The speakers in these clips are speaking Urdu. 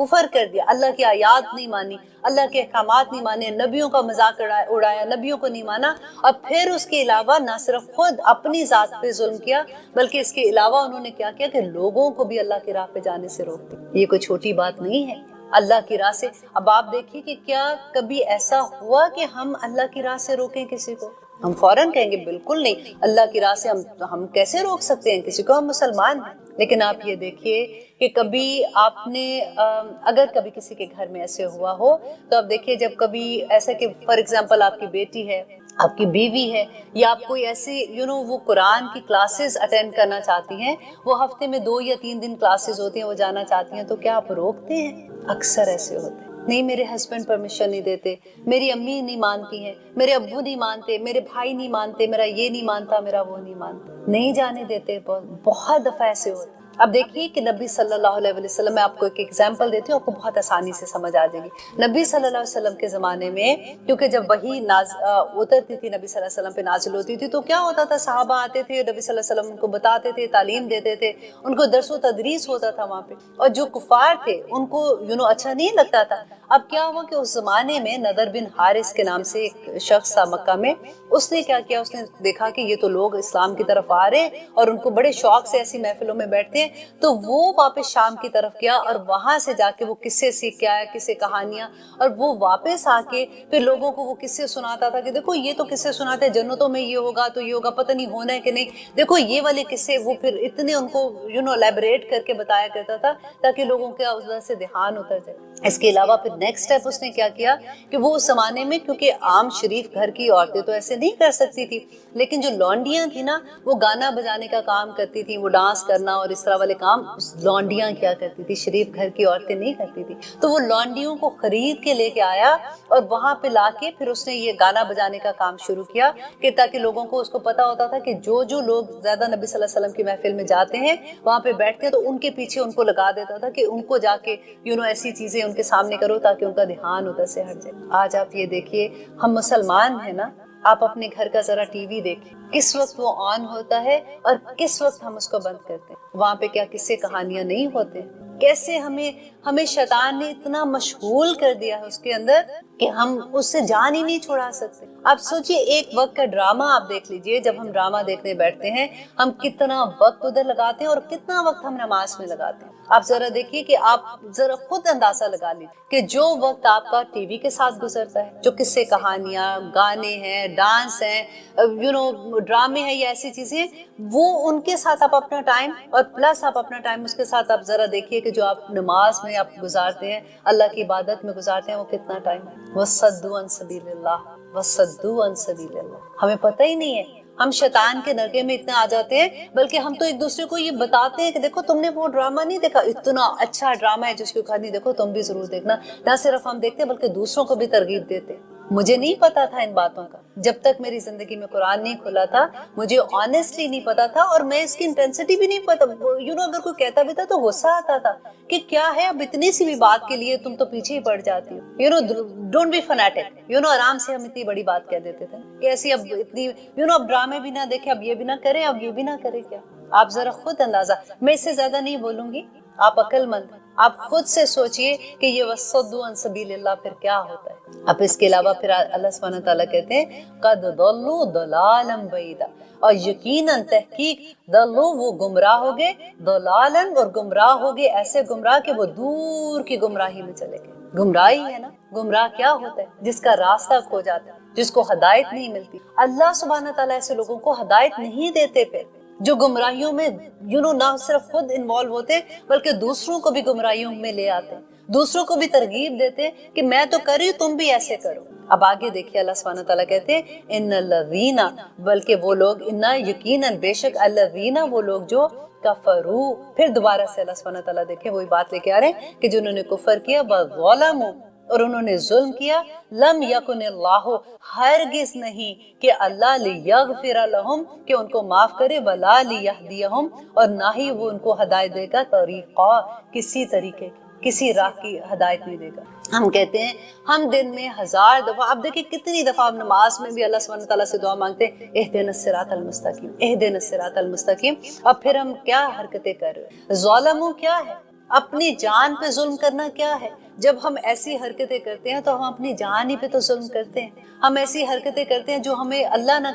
کفر کر دیا، اللہ کی آیات نہیں مانی، اللہ کے احکامات نہیں مانے، نبیوں کا مذاق اڑایا، نبیوں کو نہیں مانا، اور پھر اس کے علاوہ نہ صرف خود اپنی ذات پہ ظلم کیا بلکہ اس کے علاوہ انہوں نے کیا کیا کہ لوگوں کو بھی اللہ کی راہ پہ جانے سے روک دیا۔ یہ کوئی چھوٹی بات نہیں ہے اللہ کی راہ سے۔ اب آپ دیکھیے کہ کیا کبھی ایسا ہوا کہ ہم اللہ کی راہ سے روکیں کسی کو؟ ہم فوراً کہیں گے بالکل نہیں، اللہ کی راہ سے ہم کیسے روک سکتے ہیں کسی کو، ہم مسلمان ہیں۔ لیکن آپ یہ دیکھیے کہ کبھی آپ نے اگر کبھی کسی کے گھر میں ایسے ہوا ہو تو آپ دیکھیے جب کبھی ایسا کہ فار ایگزامپل آپ کی بیٹی ہے، آپ کی بیوی ہے، یا آپ کوئی ایسی وہ قرآن کی کلاسز اٹینڈ کرنا چاہتی ہیں، وہ ہفتے میں 2 یا 3 دن کلاسز ہوتی ہیں، وہ جانا چاہتی ہیں، تو کیا آپ روکتے ہیں؟ اکثر ایسے ہوتے ہیں، نہیں میرے ہسبینڈ پرمیشن نہیں دیتے، میری امی نہیں مانتی ہیں، میرے ابو نہیں مانتے، میرے بھائی نہیں مانتے، میرا یہ نہیں مانتا، میرا وہ نہیں مانتا، نہیں جانے دیتے۔ بہت دفعہ ایسے ہوتے۔ اب دیکھیے کہ نبی صلی اللہ علیہ وسلم، میں آپ کو ایک ایگزامپل دیتی ہوں، آپ کو بہت آسانی سے سمجھ آ جائے گی۔ نبی صلی اللہ علیہ وسلم کے زمانے میں کیونکہ جب وحی اترتی تھی، نبی صلی اللہ علیہ وسلم پہ نازل ہوتی تھی، تو کیا ہوتا تھا، صحابہ آتے تھے، نبی صلی اللہ علیہ وسلم ان کو بتاتے تھے، تعلیم دیتے تھے، ان کو درس و تدریس ہوتا تھا وہاں پہ، اور جو کفار تھے ان کو اچھا نہیں لگتا تھا۔ اب کیا ہوا کہ اس زمانے میں نضر بن حارث کے نام سے ایک شخص تھا مکہ میں، اس نے کیا کیا، اس نے دیکھا کہ یہ تو لوگ اسلام کی طرف آ رہے ہیں اور ان کو بڑے شوق سے ایسی محفلوں میں بیٹھتے ہیں، تو وہ واپس شام کی طرف گیا اور وہاں سے جا کے وہ قصے سیکھ کے آیا، قصے کہانیاں، اور وہ واپس آ کے پھر لوگوں کو وہ قصے سناتا تھا کہ دیکھو یہ تو قصے سناتے ہیں، جنتوں میں یہ ہوگا تو یہ ہوگا، پتہ نہیں ہونا ہے کہ نہیں، دیکھو یہ والے قصے، وہ پھر اتنے ان کو لیبریٹ کر کے بتایا کرتا تھا تاکہ لوگوں کے اس سے دھیان اتر جائے۔ اس کے علاوہ پھر نیکسٹ اسٹیپ اس نے کیا کیا کہ وہ اس زمانے میں، کیونکہ عام شریف گھر کی عورتیں تو ایسے نہیں کر سکتی تھی، لیکن جو لونڈیاں تھیں نا، وہ گانا بجانے کا کام کرتی تھی، وہ ڈانس کرنا اور اس طرح والے کام لونڈیاں کیا کرتی تھی، شریف گھر کی عورتیں نہیں کرتی تھی۔ تو وہ لونڈیوں کو خرید کے لے کے آیا اور وہاں پہ لا کے پھر اس نے یہ گانا بجانے کا کام شروع کیا کہ تاکہ لوگوں کو، اس کو پتا ہوتا تھا کہ جو لوگ زیادہ نبی صلی اللہ علیہ وسلم کی محفل میں جاتے ہیں، وہاں پہ بیٹھتے ہیں، تو ان کے پیچھے ان کو لگا دیتا تھا کہ ان کو جا کے ایسی چیزیں ان کے سامنے کرو تاکہ ان کا دھیان ادھر سے ہٹ جائے۔ آج آپ یہ دیکھیے، ہم مسلمان ہیں نا، آپ اپنے گھر کا ذرا ٹی وی دیکھیں، کس وقت وہ آن ہوتا ہے اور کس وقت ہم اس کو بند کرتے ہیں۔ وہاں پہ کیا قصے کہانیاں نہیں ہوتے؟ کیسے ہمیں شیطان نے اتنا مشغول کر دیا ہے اس کے اندر کہ ہم اس سے جان ہی نہیں چھڑا سکتے۔ آپ سوچئے ایک وقت کا ڈرامہ آپ دیکھ لیجئے، جب ہم ڈرامہ دیکھنے بیٹھتے ہیں ہم کتنا وقت ادھر لگاتے ہیں اور کتنا وقت ہم نماز میں لگاتے ہیں۔ آپ ذرا دیکھیے کہ آپ ذرا خود اندازہ لگا لیجیے کہ جو وقت آپ کا ٹی وی کے ساتھ گزرتا ہے، جو قصے کہانیاں، گانے ہیں، ڈانس ہیں، ڈرامے ہیں یا ایسی چیزیں، وہ ان کے ساتھ آپ اپنا ٹائم، اور پلس آپ اپنا ٹائم اس کے ساتھ آپ ذرا دیکھیے کہ جو آپ نماز میں آپ گزارتے ہیں، اللہ کی عبادت میں گزارتے ہیں، وہ کتنا ٹائم ہے۔ وَصَدُّوا عَن سَبِيلِ اللَّهِ وَصَدُّوا عَن سَبِيلِ اللَّهِ۔ ہمیں پتہ ہی نہیں ہے، ہم شیطان کے نرغے میں اتنے آ جاتے ہیں، بلکہ ہم تو ایک دوسرے کو یہ بتاتے ہیں کہ دیکھو تم نے وہ ڈرامہ نہیں دیکھا، اتنا اچھا ڈرامہ ہے جس کو کہانی دیکھو، تم بھی ضرور دیکھنا۔ نہ صرف ہم دیکھتے بلکہ دوسروں کو بھی ترغیب دیتے۔ مجھے نہیں پتا تھا ان باتوں کا، جب تک میری زندگی میں قرآن نہیں کھلا تھا، مجھے آنیسٹلی نہیں پتا تھا، اور میں اس کی انٹینسٹی بھی نہیں پتا۔ اگر کوئی کہتا بھی تھا تو غصہ آتا تھا کہ کیا ہے، اب اتنی سی بھی بات کے لیے تم تو پیچھے ہی پڑ جاتی ہو۔ ڈونٹ بی فنیٹک، آرام سے ہم اتنی بڑی بات کہہ دیتے تھے کہ ایسی اب اتنی اب ڈرامے بھی نہ دیکھیں، اب یہ بھی نہ کریں، اب یہ بھی نہ کریں۔ کیا آپ ذرا خود اندازہ، میں اس سے زیادہ نہیں بولوں گی، آپ عقل مند، آپ خود سے سوچئے کہ یہ وَصَدُّوا عَن سَبِيلِ اللَّهِ پھر کیا ہوتا ہے۔ اب اس کے علاوہ پھر اللہ سبحانہ تعالیٰ کہتے ہیں قَدْ ضَلُّوا ضَلَالًا بَعِيدًا، اور یقیناً تحقیق ضلوا، وہ گمراہ ہو گئے، ضَلَالًا، اور گمراہ ہو گئے ایسے گمراہ کہ وہ دور کی گمراہی میں چلے گئے۔ گمراہی ہے نا، گمراہ کیا ہوتا ہے؟ جس کا راستہ کھو جاتا ہے، جس کو ہدایت نہیں ملتی۔ اللہ سبحانہ تعالیٰ ایسے لوگوں کو ہدایت نہیں دیتے، پھر جو گمراہیوں میں نہ صرف خود انوالو ہوتے بلکہ دوسروں کو بھی گمراہیوں میں لے آتے، دوسروں کو بھی ترغیب دیتے کہ میں تو کر رہی ہوں، تم بھی ایسے کرو۔ اب آگے دیکھیے اللہ سبحانہ تعالیٰ کہتے ہیں ان الذین، بلکہ وہ لوگ، ان یقیناً بے شک، الذین وہ لوگ جو کفروا، پھر دوبارہ سے اللہ سبحانہ تعالیٰ دیکھیں وہی بات لے کے آ رہے ہیں کہ جنہوں نے کفر کیا، وظلموا، اور انہوں نے ظلم کیا، لم یکن اللہ، ہرگز نہیں کہ اللہ لیغفر لہم، کہ ان کو معاف کرے، ولا لیہدیہم، اور نہ ہی وہ ان کو ہدایت دے گا، طریقہ، کسی طریقے کی، کسی راہ کی ہدایت نہیں دے گا۔ ہم کہتے ہیں ہم دن میں 1000 دفعہ، اب دیکھیں کتنی دفعہ ہم نماز میں بھی اللہ سبحانہ تعالیٰ سے دعا مانگتے ہیں اہدنا الصراط المستقیم، اہدنا الصراط المستقیم، اور پھر ہم کیا حرکتیں کر رہے ہیں؟ ظالموں کیا ہے؟ اپنی جان پہ ظلم کرنا کیا ہے؟ جب ہم ایسی حرکتیں کرتے ہیں تو ہم اپنی جان ہی پہ تو ظلم کرتے ہیں. ہم ایسی حرکتیں کرتے ہیں جو ہمیں اللہ نہ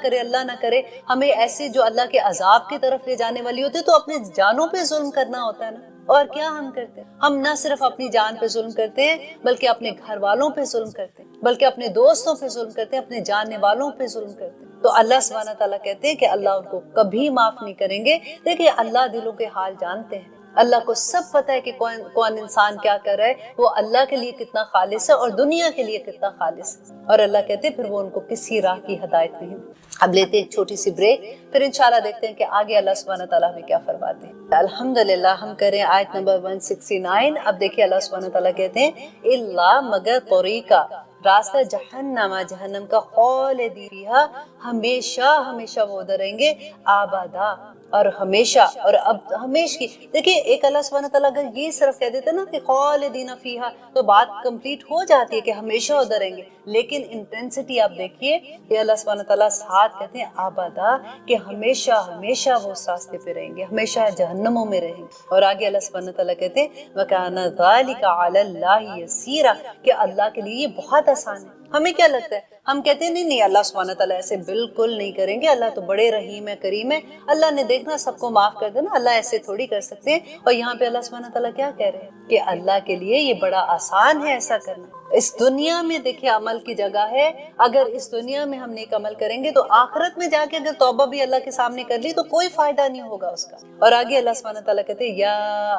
کرے ہمیں ایسے جو اللہ کے عذاب کی طرف لے جانے والی ہوتی ہے، تو اپنے جانوں پہ ظلم کرنا ہوتا ہے نا. اور کیا ہم کرتے ہیں؟ ہم نہ صرف اپنی جان پہ ظلم کرتے ہیں بلکہ اپنے گھر والوں پہ ظلم کرتے ہیں، بلکہ اپنے دوستوں پہ ظلم کرتے ہیں، اپنے جاننے والوں پہ ظلم کرتے ہیں. تو اللہ سبحانہ تعالیٰ کہتے ہیں کہ اللہ ان کو کبھی معاف نہیں کریں گے. دیکھیں اللہ دلوں کے حال جانتے ہیں، اللہ کو سب پتہ ہے کہ کون انسان کیا کر رہا ہے، وہ اللہ کے لیے کتنا خالص ہے اور دنیا کے لیے کتنا خالص ہے. اور اللہ کہتے ہیں پھر وہ ان کو کسی راہ کی ہدایت نہیں. اب لیتے ایک چھوٹی سی بریک، پھر انشاءاللہ دیکھتے ہیں کہ آگے اللہ سبحانہ تعالیٰ ہمیں کیا فرماتے ہیں. الحمدللہ ہم کریں آیت نمبر 169. اب دیکھیں اللہ سبحانہ تعالیٰ کہتے ہیں اللہ مگر طریقہ راستہ جہنم کا خالدین فیہا، ہمیشہ وہ ادھر رہیں گے، آبادا اور ہمیشہ اور اب ہمیشہ کی. دیکھیں ایک اللہ سبحانہ تعالیٰ اگر یہ صرف کہہ دیتے نا کہ خالدین فیہا تو بات کمپلیٹ ہو جاتی ہے کہ ہمیشہ ادھر رہیں گے، لیکن انٹینسٹی آپ دیکھیے کہ اللہ سبحانہ تعالیٰ ساتھ کہتے ہیں آبادا، کہ ہمیشہ وہ اس راستے پہ رہیں گے، ہمیشہ جہنموں میں رہیں گے. اور آگے اللہ سبحانہ تعالیٰ کہتے ہیں وَكَانَ ذَلِكَ عَلَى اللَّهِ يَسِيرًا، کہ اللہ کے لیے یہ بہت آسان ہے. ہمیں کیا لگتا ہے؟ ہم کہتے ہیں نہیں اللہ سبحانہ تعالیٰ ایسے بالکل نہیں کریں گے، اللہ تو بڑے رحیم ہے، کریم ہے، اللہ نے دیکھنا سب کو معاف کر دینا، اللہ ایسے تھوڑی کر سکتے ہیں. اور یہاں پہ اللہ سبحانہ تعالیٰ کیا کہہ رہے ہیں کہ اللہ کے لیے یہ بڑا آسان ہے ایسا کرنا. اس دنیا میں دیکھیں عمل کی جگہ ہے، اگر اس دنیا میں ہم نیک عمل کریں گے تو آخرت میں جا کے اگر توبہ بھی اللہ کے سامنے کر لی تو کوئی فائدہ نہیں ہوگا اس کا. اور آگے اللہ سبحانہ تعالیٰ کہتے ہیں یا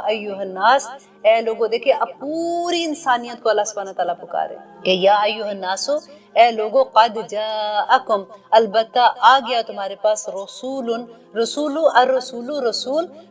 ایھا الناس، اے لوگوں. دیکھیں اب پوری انسانیت کو اللہ سبحانہ تعالیٰ پکارے کہ یا ایھا الناس، اے لوگو، قد جاءکم، البتہ آ گیا تمہارے پاس، رسول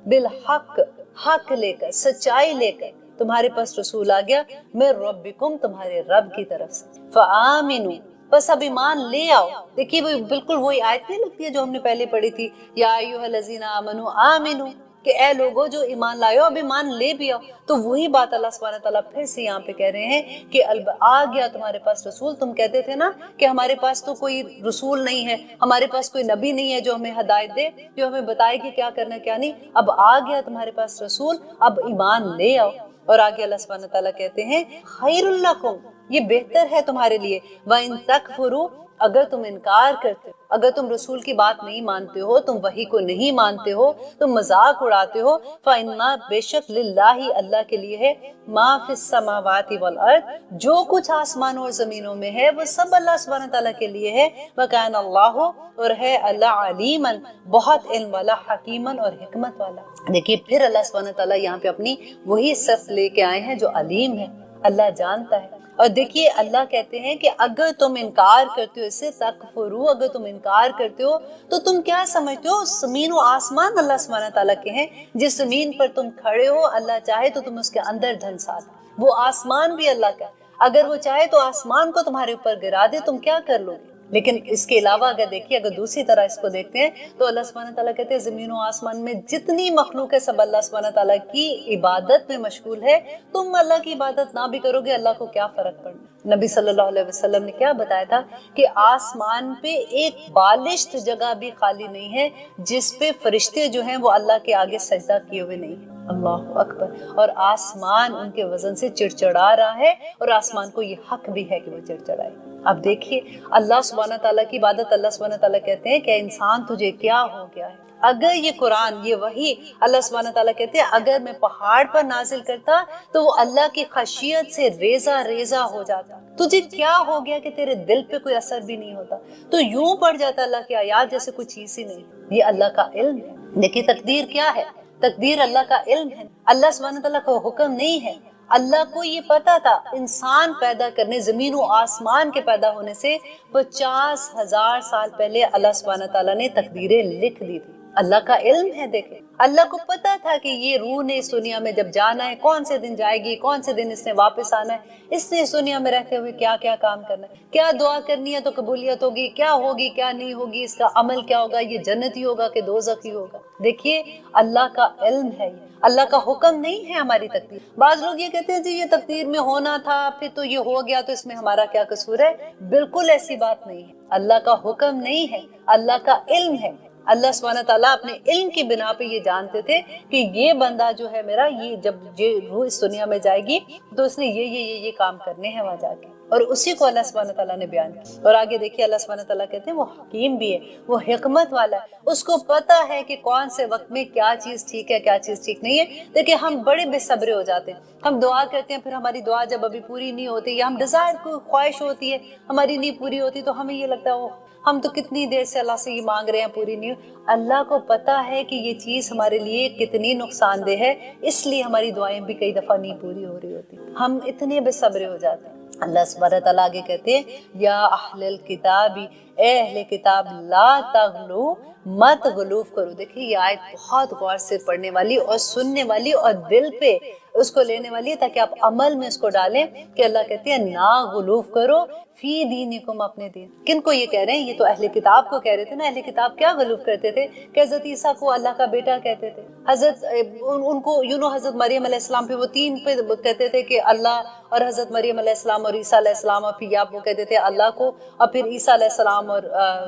بالحق، حق لے کر، سچائی لے کر تمہارے پاس رسول آ گیا، میں ربکم، تمہارے رب کی طرف سے، فآمنوا، بس اب ایمان لے آؤ. دیکھیے وہ بالکل وہی آیت نہیں لگتی ہے جو ہم نے پہلے پڑھی تھی، یا ایھا الذین آمنوا آمنوا، کہ اے لوگوں جو ایمان لائے ہو اب ایمان لے بھی آؤ. تو وہی بات اللہ سبحانہ تعالیٰ پھر سے یہاں پہ کہہ رہے ہیں کہ آ گیا تمہارے پاس رسول. تم کہتے تھے نا کہ ہمارے پاس تو کوئی رسول نہیں ہے، ہمارے پاس کوئی نبی نہیں ہے جو ہمیں ہدایت دے، جو ہمیں بتائے کہ کیا کرنا کیا نہیں. اب آ گیا تمہارے پاس رسول، اب ایمان لے آؤ. اور آگے اللہ سبحانہ تعالیٰ کہتے ہیں خیر لکم، یہ بہتر ہے تمہارے لیے، وَإِن تَكْفُرُوا، اگر تم انکار کرتے ہو، اگر تم رسول کی بات نہیں مانتے ہو، تم وحی کو نہیں مانتے ہو، تم مذاق اڑاتے ہو، فَإِنَّا، بے شک، لِلَّهِ، اللہ کے لیے ہے، مَا فِي السَّمَاوَاتِ وَالْأَرْضِ، جو کچھ آسمانوں اور زمینوں میں ہے وہ سب اللہ سبحانہ تعالیٰ کے لیے ہے. وَكَانَ اللَّهُ، اور ہے اللہ، علیماً، بہت علم والا، حکیماً، اور حکمت والا. دیکھیے پھر اللہ سبحانہ تعالیٰ یہاں پہ اپنی وہی صفت لے کے آئے ہیں جو علیم ہے، اللہ جانتا ہے. اور دیکھیے اللہ کہتے ہیں کہ اگر تم انکار کرتے ہو، اس سے تکفرو، اگر تم انکار کرتے ہو تو تم کیا سمجھتے ہو؟ زمین و آسمان اللہ سبحانہ تعالیٰ کے ہیں. جس زمین پر تم کھڑے ہو اللہ چاہے تو تم اس کے اندر دھنسا دو، وہ آسمان بھی اللہ کا ہے، اگر وہ چاہے تو آسمان کو تمہارے اوپر گرا دے، تم کیا کر لو گے؟ لیکن اس کے علاوہ اگر دیکھیے، اگر دوسری طرح اس کو دیکھتے ہیں تو اللہ سبحانہ تعالیٰ کہتے ہیں زمین و آسمان میں جتنی مخلوق ہے سب اللہ سبحانہ تعالیٰ کی عبادت میں مشغول ہے. تم اللہ کی عبادت نہ بھی کرو گے، اللہ کو کیا فرق پڑنا؟ نبی صلی اللہ علیہ وسلم نے کیا بتایا تھا کہ آسمان پہ ایک بالشت جگہ بھی خالی نہیں ہے جس پہ فرشتے جو ہیں وہ اللہ کے آگے سجدہ کیے ہوئے نہیں ہیں. اللہ اکبر. اور آسمان ان کے وزن سے چڑچڑا رہا ہے، اور آسمان کو یہ حق بھی ہے کہ وہ چڑچڑائے. اب دیکھیے اللہ سبحانہ تعالیٰ کی عبادت، اللہ سبحانہ تعالیٰ کہتے ہیں کہ انسان تجھے کیا ہو گیا ہے؟ اگر یہ قرآن، یہ وحی، اللہ سبحانہ تعالیٰ کہتے ہیں اگر میں پہاڑ پر نازل کرتا تو وہ اللہ کی خشیت سے ریزہ ریزہ ہو جاتا. تجھے کیا ہو گیا کہ تیرے دل پہ کوئی اثر بھی نہیں ہوتا، تو یوں پڑ جاتا اللہ کی آیات جیسے کوئی چیز ہی نہیں. یہ اللہ کا علم ہے. دیکھیے تقدیر کیا ہے؟ تقدیر اللہ کا علم ہے، اللہ سبحانہ تعالیٰ کا حکم نہیں ہے. اللہ کو یہ پتا تھا انسان پیدا کرنے، زمین و آسمان کے پیدا ہونے سے 50,000 سال پہلے اللہ سبحانہ تعالیٰ نے تقدیریں لکھ دی تھی. اللہ کا علم ہے. دیکھیں اللہ کو پتا تھا کہ یہ روح نے اس دنیا میں جب جانا ہے، کون سے دن جائے گی، کون سے دن اس نے واپس آنا ہے، اس نے اس دنیا میں رہتے ہوئے کیا کیا کام کرنا ہے، کیا دعا کرنی ہے تو قبولیت ہوگی، کیا ہوگی کیا نہیں ہوگی، اس کا عمل کیا ہوگا، یہ جنتی ہوگا کہ دوزخی ہوگا. دیکھیے اللہ کا علم ہے، اللہ کا حکم نہیں ہے ہماری تقدیر. بعض لوگ یہ کہتے ہیں جی یہ تقدیر میں ہونا تھا پھر تو یہ ہو گیا تو اس میں ہمارا کیا قصور ہے. بالکل ایسی بات نہیں ہے. اللہ کا حکم نہیں ہے، اللہ کا علم ہے. اللہ سبحانہ تعالیٰ اپنے علم کی بنا پہ یہ جانتے تھے کہ یہ بندہ جو ہے میرا، یہ جب یہ روح اس دنیا میں جائے گی تو اس نے یہ کام کرنے ہیں وہاں جا کے، اور اسی کو اللہ سبحانہ تعالیٰ نے بیان کیا۔ اور آگے دیکھیے اللہ سبحانہ تعالیٰ کہتے ہیں وہ حکیم بھی ہے، وہ حکمت والا ہے، اس کو پتہ ہے کہ کون سے وقت میں کیا چیز ٹھیک ہے کیا چیز ٹھیک نہیں ہے۔ دیکھیں ہم بڑے بے صبرے ہو جاتے ہیں، ہم دعا کرتے ہیں، پھر ہماری دعا جب ابھی پوری نہیں ہوتی، یا ہم ڈیزائر کو خواہش ہوتی ہے ہماری نہیں پوری ہوتی، تو ہمیں یہ لگتا ہے وہ ہم تو کتنی دیر سے اللہ سے یہ مانگ رہے ہیں پوری نہیں ہو۔ اللہ کو پتہ ہے کہ یہ چیز ہمارے لیے کتنی نقصان دہ ہے، اس لیے ہماری دعائیں بھی کئی دفعہ نہیں پوری ہو رہی ہوتی، ہم اتنے بے صبرے ہو جاتے ہیں۔ اللہ سبحانہ تعالیٰ آگے کہتے ہیں یا اہل الکتاب، اے اہل کتاب، لا تغلو، مت غلوف کرو۔ دیکھیے یہ آیت بہت غور سے پڑھنے والی اور سننے والی اور دل پہ اس کو لینے والی ہے، تاکہ آپ عمل میں اس کو ڈالیں کہ اللہ کہتے ہیں نا غلوف کرو فی دینکم، اپنے دین۔ کن کو یہ کہہ رہے ہیں؟ یہ تو اہل کتاب کو کہہ رہے تھے نا۔ اہل کتاب کیا غلوف کرتے تھے کہ حضرت عیسیٰ کو اللہ کا بیٹا کہتے تھے، حضرت ان کو حضرت مریم علیہ السلام پہ وہ تین پہ کہتے تھے کہ اللہ، اور حضرت مریم علیہ السلام اور عیسیٰ علیہ السلام، اور پھر یا وہ کہتے تھے اللہ کو، اور پھر عیسیٰ علیہ السلام اور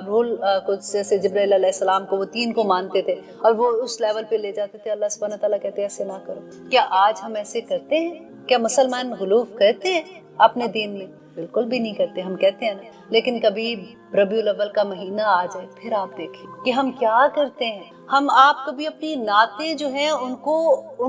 روح القدس جیسے جبرائیل علیہ السلام کو، وہ تین کو مانتے تھے اور وہ اس لیول پہ لے جاتے تھے۔ اللہ سبحانہ تعالیٰ کہتے ہیں ایسے نہ کرو۔ کیا آج ہم ایسے کرتے ہیں؟ کیا مسلمان غلوف کرتے ہیں اپنے دین میں؟ بالکل بھی نہیں کرتے، ہم کہتے ہیں نا، لیکن کبھی ربیع الاول کا مہینہ آ جائے پھر آپ دیکھیں کہ ہم کیا کرتے ہیں۔ ہم آپ کبھی اپنی نعتیں جو ہیں ان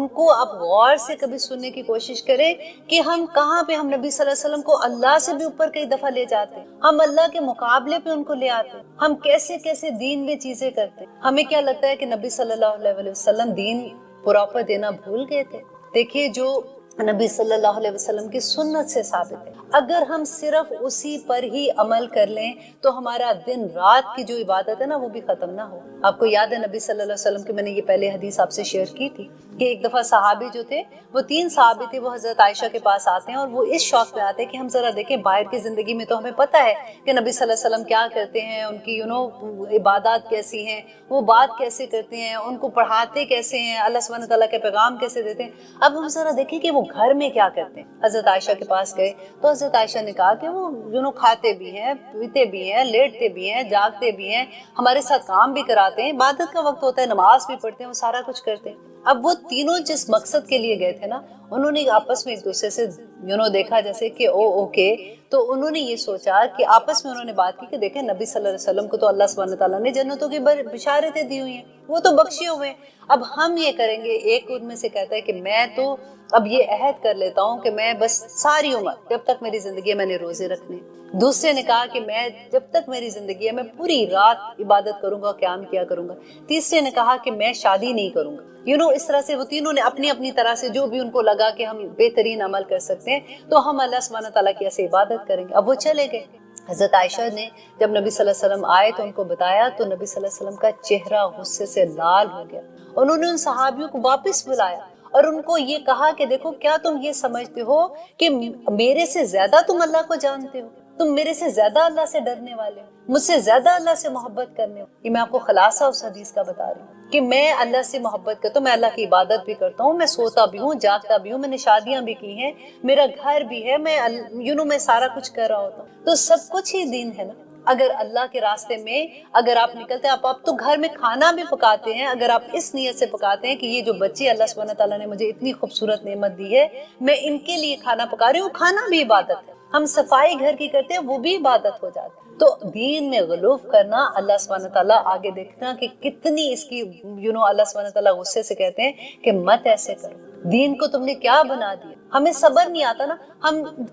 کو آپ غور سے کبھی سننے کی کوشش کریں کہ ہم کہاں پہ ہم نبی صلی اللہ علیہ وسلم کو اللہ سے بھی اوپر کئی دفعہ لے جاتے ہیں، ہم اللہ کے مقابلے پہ ان کو لے آتے ہیں، ہم کیسے کیسے دین میں چیزیں کرتے ہیں۔ ہمیں کیا لگتا ہے کہ نبی صلی اللہ علیہ وسلم دین پراپر دینا بھول گئے تھے؟ دیکھیے جو نبی صلی اللہ علیہ وسلم کی سنت سے ثابت ہے، اگر ہم صرف اسی پر ہی عمل کر لیں تو ہمارا دن رات کی جو عبادت ہے نا وہ بھی ختم نہ ہو۔ آپ کو یاد ہے نبی صلی اللہ علیہ وسلم کی میں نے یہ پہلے حدیث آپ سے شیئر کی تھی کہ ایک دفعہ صحابی جو تھے، وہ 3 صحابی تھے، وہ حضرت عائشہ کے پاس آتے ہیں اور وہ اس شوق میں آتے ہیں کہ ہم ذرا دیکھیں باہر کی زندگی میں تو ہمیں پتہ ہے کہ نبی صلی اللہ علیہ وسلم کیا کرتے ہیں، ان کی عبادات کیسی ہیں، وہ بات کیسے کرتے ہیں، ان کو پڑھاتے کیسے ہیں، اللہ سبحانہ تعالیٰ کے پیغام کیسے دیتے ہیں۔ اب ہم ذرا دیکھیں کہ وہ گھر میں کیا کرتے ہیں۔ حضرت عائشہ کے پاس گئے تو حضرت عائشہ نے کہا کہ وہ کھاتے بھی ہیں، پیتے بھی ہیں، لیٹتے بھی ہیں، جاگتے بھی ہیں، ہمارے ساتھ کام بھی کراتے ہیں، عبادت کا وقت ہوتا ہے نماز بھی پڑھتے ہیں، وہ سارا کچھ کرتے ہیں۔ اب وہ تینوں جس مقصد کے لیے گئے تھے نا، انہوں نے آپس میں ایک دوسرے سے دیکھا جیسے کہ اوکے، تو انہوں نے یہ سوچا کہ آپس میں انہوں نے بات کی کہ دیکھیں نبی صلی اللہ علیہ وسلم کو تو اللہ سبحانہ تعالیٰ نے جنتوں کی بشارتیں دی ہوئی ہیں، وہ تو بخشے ہوئے ہیں، اب ہم یہ کریں گے۔ ایک ان میں سے کہتا ہے کہ میں تو اب یہ عہد کر لیتا ہوں کہ میں بس ساری عمر جب تک میری زندگی ہے میں نے روزے رکھنے۔ دوسرے نے کہا کہ میں جب تک میری زندگی ہے میں پوری رات عبادت کروں گا، قیام کیا کروں گا۔ تیسرے نے کہا کہ میں شادی نہیں کروں گا۔ اس طرح سے وہ تینوں نے اپنی اپنی طرح سے جو بھی ان کو لگا کہ ہم بہترین عمل کر سکتے ہیں تو ہم اللہ سبحانہ تعالیٰ کی ایسے عبادت کریں گے۔ اب وہ چلے گئے۔ حضرت عائشہ نے جب نبی صلی اللہ علیہ وسلم آئے تو ان کو بتایا تو نبی صلی اللہ علیہ وسلم کا چہرہ غصے سے لال ہو گیا۔ انہوں نے ان صحابیوں کو واپس بلایا اور ان کو یہ کہا کہ دیکھو کیا تم یہ سمجھتے ہو کہ میرے سے زیادہ تم اللہ کو جانتے ہو؟ تم میرے سے زیادہ اللہ سے ڈرنے والے ہو، مجھ سے زیادہ اللہ سے محبت کرنے ہو؟ یہ میں آپ کو خلاصہ اس حدیث کا بتا رہی ہوں کہ میں اللہ سے محبت کرتا ہوں، میں اللہ کی عبادت بھی کرتا ہوں، میں سوتا بھی ہوں، جاگتا بھی ہوں، میں نے شادیاں بھی کی ہیں، میرا گھر بھی ہے، میں سارا کچھ کر رہا ہوتا ہوں، تو سب کچھ ہی دین ہے نا۔ اگر اللہ کے راستے میں اگر آپ نکلتے ہیں، آپ تو گھر میں کھانا بھی پکاتے ہیں، اگر آپ اس نیت سے پکاتے ہیں کہ یہ جو بچے اللہ سبحانہ تعالیٰ نے مجھے اتنی خوبصورت نعمت دی ہے، میں ان کے لیے کھانا پکا رہی ہوں، کھانا بھی عبادت ہے۔ ہم صفائی گھر کی کرتے ہیں، وہ بھی عبادت ہو جاتی ہے۔ تو دین میں غلوف کرنا، اللہ سبحانہ تعالیٰ آگے دیکھنا کہ کتنی اس کی اللہ سبحانہ تعالیٰ غصے سے کہتے ہیں کہ مت ایسے کرو، دین کو تم نے کیا بنا دیا۔ ہمیں صبر نہیں آتا نا،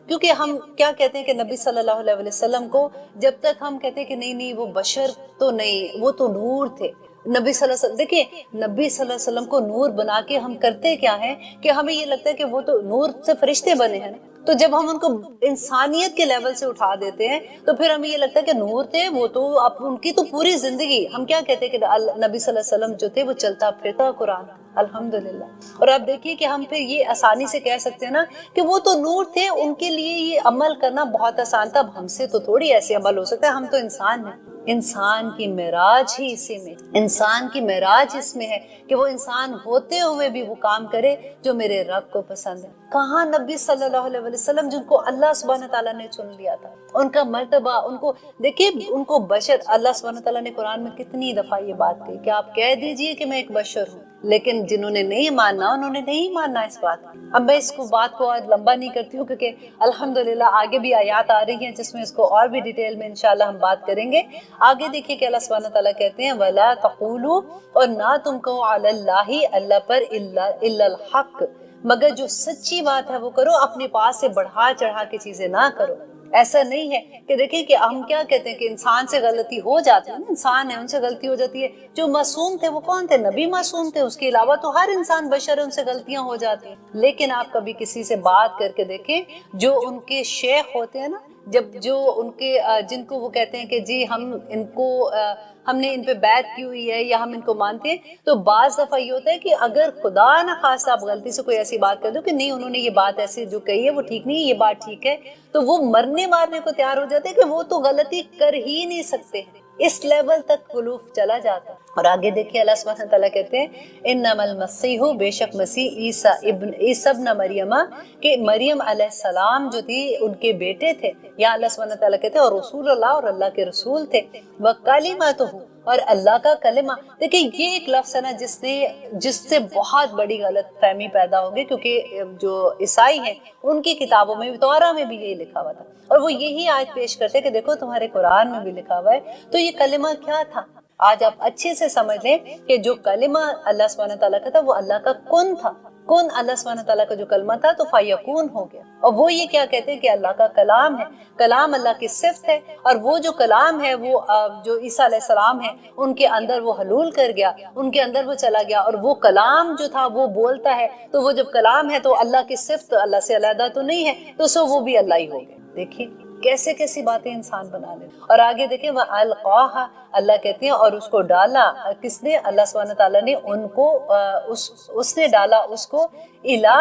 کیونکہ ہم کیا کہتے ہیں کہ نبی صلی اللہ علیہ وسلم کو جب تک ہم کہتے ہیں کہ نہیں وہ بشر تو نہیں، وہ تو نور تھے۔ نبی صلی اللہ علیہ وسلم، دیکھیں نبی صلی اللہ علیہ وسلم کو نور بنا کے ہم کرتے کیا ہیں کہ ہمیں یہ لگتا ہے کہ وہ تو نور سے فرشتے بنے ہیں نا، تو جب ہم ان کو انسانیت کے لیول سے اٹھا دیتے ہیں تو پھر ہمیں یہ لگتا ہے کہ نور تھے وہ تو، اب ان کی تو پوری زندگی، ہم کیا کہتے ہیں کہ نبی صلی اللہ علیہ وسلم جو تھے وہ چلتا پھرتا قرآن، الحمدللہ۔ اور آپ دیکھیے کہ ہم پھر یہ آسانی سے کہہ سکتے ہیں نا کہ وہ تو نور تھے، ان کے لیے یہ عمل کرنا بہت آسان تھا، اب ہم سے تو تھوڑی ایسے عمل ہو سکتا ہے، ہم تو انسان ہیں۔ انسان کی معراج ہی اسی میں، انسان کی معراج اس میں ہے کہ وہ انسان ہوتے ہوئے بھی وہ کام کرے جو میرے رب کو پسند ہے۔ کہاں نبی صلی اللہ علیہ وسلم جن کو اللہ سبحانہ تعالیٰ نے چن لیا تھا، ان کا مرتبہ، ان کو دیکھیے، ان کو بشر، اللہ سبحانہ تعالیٰ نے قرآن میں کتنی دفعہ یہ بات کہی کہ آپ کہہ دیجئے کہ میں ایک بشر ہوں، لیکن جنہوں نے نہیں ماننا انہوں نے نہیں ماننا اس بات۔ اب میں اس کو بات کو آج لمبا نہیں کرتی ہوں کیونکہ الحمدللہ آگے بھی آیات آ رہی ہیں جس میں اس کو اور بھی ڈیٹیل میں انشاءاللہ ہم بات کریں گے۔ آگے دیکھیے کہ اللہ سبحانہ تعالیٰ کہتے ہیں وَلَا تَقُولُوا، اور نہ تم کہو عَلَى اللَّهِ، اللہ پر، إِلَّا الْحَقِّ، مگر جو سچی بات ہے وہ کرو، اپنے پاس سے بڑھا چڑھا کے چیزیں نہ کرو۔ ایسا نہیں ہے کہ دیکھیں کہ ہم کیا کہتے ہیں کہ انسان سے غلطی ہو جاتی ہے، انسان ہے ان سے غلطی ہو جاتی ہے۔ جو معصوم تھے وہ کون تھے؟ نبی معصوم تھے، اس کے علاوہ تو ہر انسان بشر ہے، ان سے غلطیاں ہو جاتی ہیں۔ لیکن آپ کبھی کسی سے بات کر کے دیکھیں، جو ان کے شیخ ہوتے ہیں نا، جب جو ان کے جن کو وہ کہتے ہیں کہ جی ہم نے ان پہ بیعت کی ہوئی ہے یا ہم ان کو مانتے ہیں، تو بعض دفعہ یہ ہوتا ہے کہ اگر خدا نہ خواستہ آپ غلطی سے کوئی ایسی بات کر دو کہ نہیں انہوں نے یہ بات ایسی جو کہی ہے وہ ٹھیک نہیں ہے، یہ بات ٹھیک ہے، تو وہ مرنے مارنے کو تیار ہو جاتے ہیں کہ وہ تو غلطی کر ہی نہیں سکتے، اس لیول تک خلوف چلا جاتا ہے۔ اور آگے دیکھیے اللہ سبحانہ تعالیٰ کہتے ہیں انما المسیح، بے شک مسیح عیسیٰ ابن مریم، کہ مریم علیہ السلام جو تھی ان کے بیٹے تھے، یا اللہ سبحانہ تعالیٰ کہتے ہیں اور رسول اللہ، اور اللہ کے رسول تھے، وَكَلِمَتُهُ، اور اللہ کا کلمہ۔ دیکھیں یہ ایک لفظ ہے نا جس سے بہت بڑی غلط فہمی پیدا ہوگی، کیونکہ جو عیسائی ہیں ان کی کتابوں میں بھی، توراہ میں بھی یہی لکھا ہوا تھا، اور وہ یہی آیت پیش کرتے کہ دیکھو تمہارے قرآن میں بھی لکھا ہوا ہے۔ تو یہ کلمہ کیا تھا؟ آج آپ اچھے سے سمجھ لیں کہ جو کلمہ اللہ سبحانہ تعالیٰ کا تھا وہ اللہ کا کن تھا، کن اللہ سبحانہ تعالیٰ کا جو کلمہ تھا تو فیکون ہو گیا۔ اور وہ یہ کیا کہتے ہیں کہ اللہ کا کلام ہے، کلام اللہ کی صفت ہے، اور وہ جو کلام ہے وہ جو عیسیٰ علیہ السلام ہے ان کے اندر وہ حلول کر گیا، ان کے اندر وہ چلا گیا، اور وہ کلام جو تھا وہ بولتا ہے، تو وہ جب کلام ہے تو اللہ کی صفت اللہ سے علیحدہ تو نہیں ہے، تو سو وہ بھی اللہ ہی ہو گئے۔ دیکھیے کیسے کیسی باتیں انسان بنا لے۔ اور آگے دیکھیں وَأَلْقَاهَا، اللہ کہتے ہیں اور اس کو ڈالا، کس نے؟ اللہ سبحانہ تعالیٰ نے ان کو اس نے ڈالا اس کو إِلَى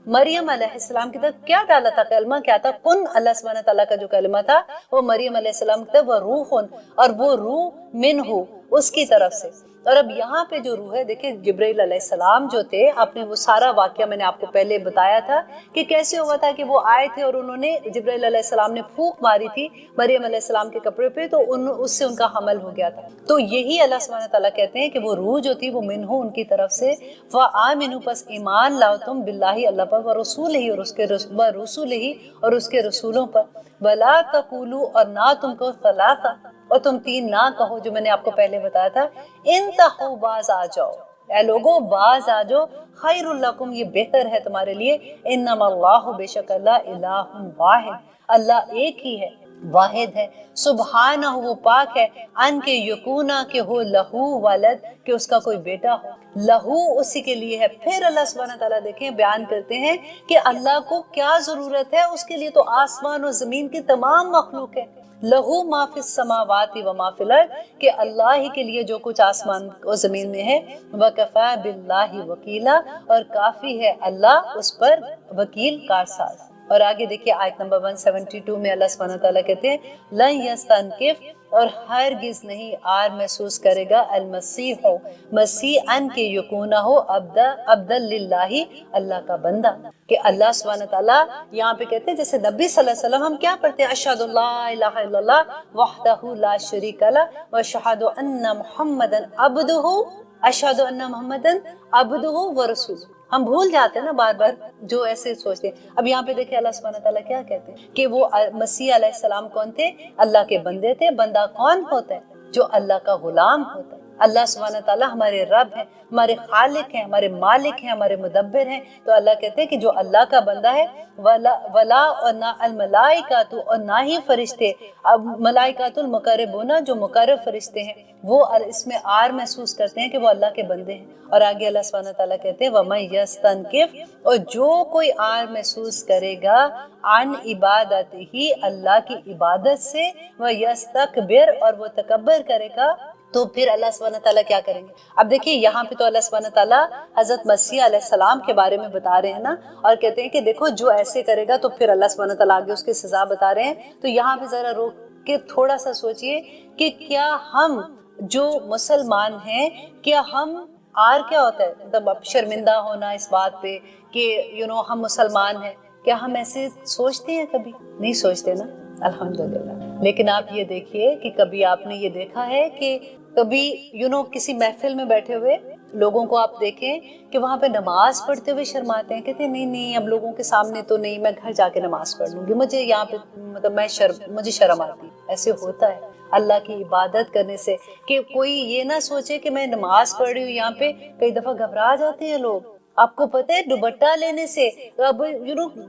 مریم علیہ السلام کی طرف۔ کیا ڈالا تھا؟ کلمہ کیا تھا؟ کن اللہ سبحانہ تعالیٰ کا جو کلمہ تھا وہ مریم علیہ السلام کی طرف، وَرُوحٌ، اور وہ روح، منہ، اس کی طرف سے۔ اور اب یہاں پہ جو روح ہے، دیکھیں جبرائیل علیہ السلام جو تھے، آپ نے وہ سارا واقعہ میں نے آپ کو پہلے بتایا تھا کہ کیسے ہوا تھا کہ وہ آئے تھے اور انہوں نے، جبرائیل علیہ السلام نے پھونک ماری تھی مریم علیہ السلام کے کپڑے پہ، تو اس سے ان کا حمل ہو گیا تھا۔ تو یہی اللہ سبحانہ تعالیٰ کہتے ہیں کہ وہ روح جو تھی وہ منہ، ان کی طرف سے، فآمنوا، پس ایمان لاؤ تم، باللہ، اللہ پر، ورسولہ، اور اس کے رسولوں پر، ولا تقولوا، اور نہ تم کو، ثلاثہ، اور تم تین نہ کہو، جو میں نے آپ کو پہلے بتایا تھا، انتہوا، باز آ جاؤ، اے لوگوں باز آ جاؤ، خیر لکم، یہ بہتر ہے تمہارے لیے، انما اللہ، بے شک اللہ، الہ واحد، اللہ ایک ہی ہے، واحد ہے، سبحانہ، وہ پاک ہے، ان کے یکونا، کہ ہو لہو ولد، کہ اس کا کوئی بیٹا ہو، لہو اسی کے لیے ہے۔ پھر اللہ سبحانہ تعالیٰ دیکھیں بیان کرتے ہیں کہ اللہ کو کیا ضرورت ہے، اس کے لیے تو آسمان و زمین کی تمام مخلوق ہے، لہو ما فی السماوات و ما فی الارض، کہ اللہ ہی کے لیے جو کچھ آسمان و زمین میں ہے، وکفی باللہ وکیلا، اور کافی ہے اللہ اس پر وکیل کارساز۔ اور آگے دیکھیے آیت نمبر 172 میں اللہ سبحانہ تعالیٰ کہتے ہیں لن یستنکف، اور ہرگز نہیں آر محسوس کرے گا، المسیح ہو، مسیح، ان کے یکونہ ہو، عبدا للہ، اللہ کا بندہ، کہ اللہ سبحانہ تعالیٰ یہاں پہ کہتے ہیں جیسے نبی صلی اللہ علیہ وسلم ہم کیا پڑھتے ہیں، اشہد اللہ الہ الا اللہ وحدہ لا شریک لہ واشہد ان محمدا عبدہ، اشہد ان محمدا عبدہ ورسولہ۔ ہم بھول جاتے ہیں نا بار بار، جو ایسے سوچتے ہیں۔ اب یہاں پہ دیکھیں اللہ سبحانہ تعالیٰ کیا کہتے ہیں کہ وہ مسیح علیہ السلام کون تھے؟ اللہ کے بندے تھے۔ بندہ کون ہوتا ہے؟ جو اللہ کا غلام ہوتا ہے۔ اللہ سبحانہ تعالیٰ ہمارے رب ہیں، ہمارے خالق ہیں، ہمارے مالک ہیں، ہمارے مدبر ہیں۔ تو اللہ کہتے ہیں کہ جو اللہ کا بندہ ہے، ولا، اور نہ الملائکۃ، اور نہ ہی فرشتے، اب ملائکۃ المقربون، جو مقرب فرشتے ہیں، وہ اس میں آر محسوس کرتے ہیں کہ وہ اللہ کے بندے ہیں۔ اور آگے اللہ سبحانہ تعالیٰ کہتے ہیں وَمَن یستنکف، اور جو کوئی آر محسوس کرے گا، عن عبادتہ، اللہ کی عبادت سے، وَیستکبر، اور وہ تکبر کرے گا، تو پھر اللہ سبحانہ تعالیٰ کیا کریں گے؟ اب دیکھیے یہاں پہ تو اللہ سبحانہ تعالیٰ حضرت مسیح علیہ السلام کے بارے میں بتا رہے ہیں نا، اور کہتے ہیں کہ دیکھو جو ایسے کرے گا تو پھر اللہ سبحانہ تعالیٰ آگے اس کی سزا بتا رہے ہیں۔ تو یہاں پہ ذرا کہ تھوڑا سا سوچئے کہ کیا ہم جو مسلمان ہیں، کیا ہم کیا ہوتا ہے مطلب شرمندہ ہونا اس بات پہ کہ ہم مسلمان ہیں، کیا ہم ایسے سوچتے ہیں؟ کبھی نہیں سوچتے نا، الحمدللہ۔ لیکن آپ یہ دیکھیے کہ کبھی آپ نے یہ دیکھا ہے کہ کبھی کسی محفل میں بیٹھے ہوئے لوگوں کو آپ دیکھیں کہ وہاں پہ نماز پڑھتے ہوئے شرماتے ہیں، کہتے ہیں نہیں نہیں اب لوگوں کے سامنے تو نہیں، میں گھر جا کے نماز پڑھ لوں گی، مجھے یہاں پہ مطلب مجھے شرم آتی۔ ایسے ہوتا ہے اللہ کی عبادت کرنے سے کہ کوئی یہ نہ سوچے کہ میں نماز پڑھ رہی ہوں، یہاں پہ کئی دفعہ گھبرا جاتے ہیں لوگ، آپ کو پتہ ہے دوپٹہ لینے سے اب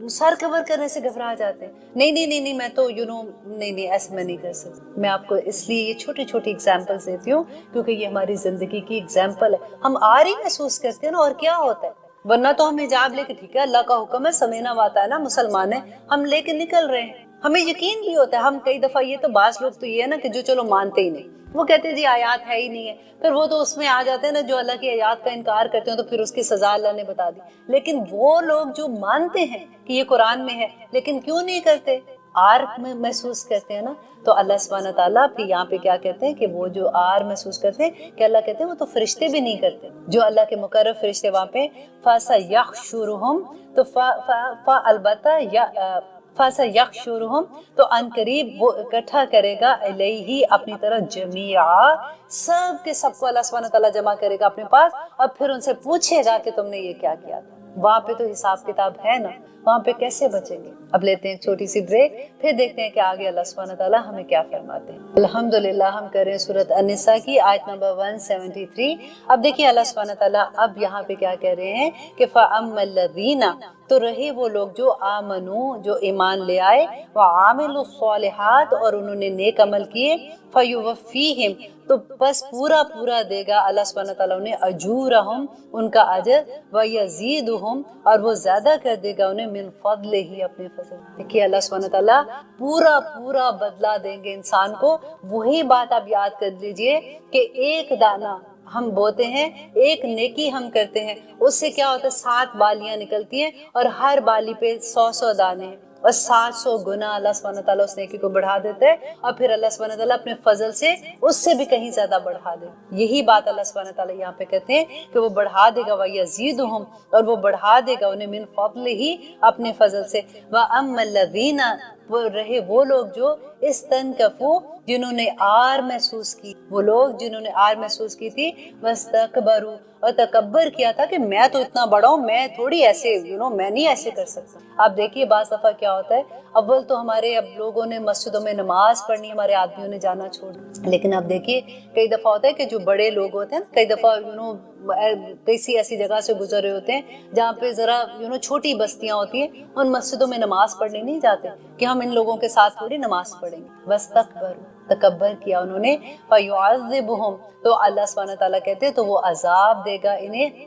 سر کور کرنے سے گھبرا جاتے ہیں، نہیں نہیں نہیں نہیں میں تو نہیں ایسے میں نہیں کر سکتی۔ میں آپ کو اس لیے یہ چھوٹی چھوٹی ایگزامپلس دیتی ہوں کیونکہ یہ ہماری زندگی کی ایگزامپل ہے، ہم ہی محسوس کرتے ہیں نا، اور کیا ہوتا ہے، ورنہ تو ہم حجاب لے کے ٹھیک ہے اللہ کا حکم ہے سمینا واتا ہے نا، مسلمان ہیں ہم لے کے نکل رہے ہیں، ہمیں یقین بھی ہوتا ہے۔ ہم کئی دفعہ یہ تو بعض لوگ تو یہ ہے نا کہ جو چلو مانتے ہی نہیں، وہ کہتے ہیں جی آیات ہے ہی نہیں ہے، پھر وہ تو اس میں آ جاتے ہیں نا جو اللہ کی آیات کا انکار کرتے ہیں تو پھر اس کی سزا اللہ نے بتا دی۔ لیکن وہ لوگ جو مانتے ہیں کہ یہ قرآن میں ہے لیکن کیوں نہیں کرتے، میں محسوس کرتے ہیں نا، تو اللہ سبحانہ تعالیٰ پھر یہاں پہ کیا کہتے ہیں کہ وہ جو محسوس کرتے ہیں کہ اللہ کہتے ہیں وہ تو فرشتے بھی نہیں کرتے، جو اللہ کے مقرب فرشتے وہاں پہ فَسَيَحْشُرُهُمْ تو البتہ فَسَيَحْشُرُهُمْ تو ان قریب وہ اکٹھا کرے گا الیہ اپنی طرف جمیعا، سب کے سب کو اللہ سبحانہ تعالیٰ جمع کرے گا اپنے پاس اور پھر ان سے پوچھے گا کہ تم نے یہ کیا کیا تھا۔ وہاں پہ تو حساب کتاب ہے نا، وہاں پہ کیسے بچیں گے؟ اب لیتے ہیں چھوٹی سی بریک، پھر دیکھتے ہیں کہ آگے اللہ سبحانہ تعالیٰ ہمیں کیا فرماتے ہیں۔ الحمدللہ ہم کریں سورۃ النساء کی آیت نمبر 173۔ اب دیکھیے اللہ سبحانہ تعالیٰ اب یہاں پہ کیا کہہ رہے ہیں کہ فَأَمَّا الَّذِينَ تو رہے وہ لوگ جو آمنو جو ایمان لے آئے، وَعَامِلُوا الصَّالِحَاتِ اور انہوں نے نیک عمل کیے، فَيُوَفِّيهِمْ تو بس پورا دے گا اللہ سبحانہ تعالیٰ انہیں اجورہم ان کا اجر، وَيَزِيدُهُمْ اور وہ زیادہ کر دے گا انہیں من فضلہ ہی اپنے فضل۔ دیکھیے اللہ سبحانہ تعالیٰ پورا بدلہ دیں گے انسان کو۔ وہی بات آپ یاد کر لیجئے کہ ایک دانہ ہم بوتے ہیں، ایک نیکی ہم کرتے ہیں، اس سے کیا ہوتا ہے 7 بالیاں نکلتی ہیں اور ہر بالی پہ 100 دانے ہیں اور 700 گنا اللہ سبحانہ تعالیٰ اس نیکی کو بڑھا دیتا ہے، اور پھر اللہ سبحانہ تعالیٰ اپنے فضل سے اس سے بھی کہیں زیادہ بڑھا دے۔ یہی بات اللہ سبحانہ تعالیٰ یہاں پہ کہتے ہیں کہ وہ بڑھا دے گا، وَيَزِيدُهُمْ اور وہ بڑھا دے گا انہیں من فضلہ اپنے فضل سے۔ وَأَمَّا الَّذِينَ وہ رہے وہ لوگ جو استنکفوا جنہوں نے آر محسوس کی، وہ لوگ جنہوں نے آر محسوس کی تھی، واستکبروا اور تکبر کیا تھا کہ میں تو اتنا بڑا ہوں، میں تھوڑی ایسے میں نہیں ایسے کر سکتا۔ آپ دیکھیے بعض دفعہ کیا ہوتا ہے، اول تو ہمارے اب لوگوں نے مسجدوں میں نماز پڑھنی، ہمارے آدمیوں نے جانا چھوڑ، لیکن اب دیکھیے کئی دفعہ ہوتا ہے کہ جو بڑے لوگ ہوتے ہیں کئی دفعہ کسی ایسی جگہ سے گزر رہے ہوتے ہیں جہاں پہ ذرا چھوٹی بستیاں ہوتی ہیں، ان مسجدوں میں نماز پڑھنے نہیں جاتے کہ ہم ان لوگوں کے ساتھ تھوڑی نماز پڑھیں گے، واستکبروا تکبر کیا انہوں نے، فَيُعَذِّبُهُمْ تو اللہ سبحانہ تعالیٰ کہتے ہیں تو وہ عذاب دے گا انہیں،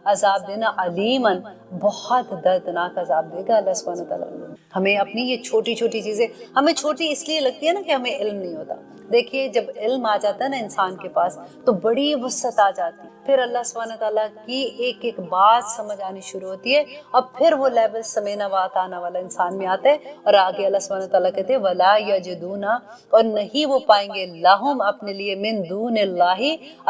عذاب دینا علیماً بہت دردناک عذاب دے گا اللہ سبحانہ تعالیٰ۔ ہمیں اپنی یہ چھوٹی چھوٹی چیزیں ہمیں چھوٹی اس لیے لگتی ہے نا کہ ہمیں علم نہیں ہوتا۔ دیکھیے جب علم آ جاتا ہے نا انسان کے پاس تو بڑی وسعت آ جاتی ہے، پھر اللہ سبحانہ تعالیٰ کی ایک ایک بات سمجھ آنی شروع ہوتی ہے، اور پھر وہ لیول سمینا واتانا والا انسان میں آتا ہے، اور آگے اللہ سبحانہ تعالیٰ کہتے ہیں وَلَا يَجِدُونَ اور نہیں وہ پائیں گے لَهُمْ اپنے لیے من دون اللہ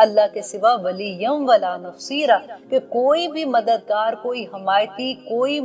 اللہ کے سوا وَلِيًّا وَلَا نَصِيرًا کہ کوئی بھی مددگار، کوئی حمایتی، کوئی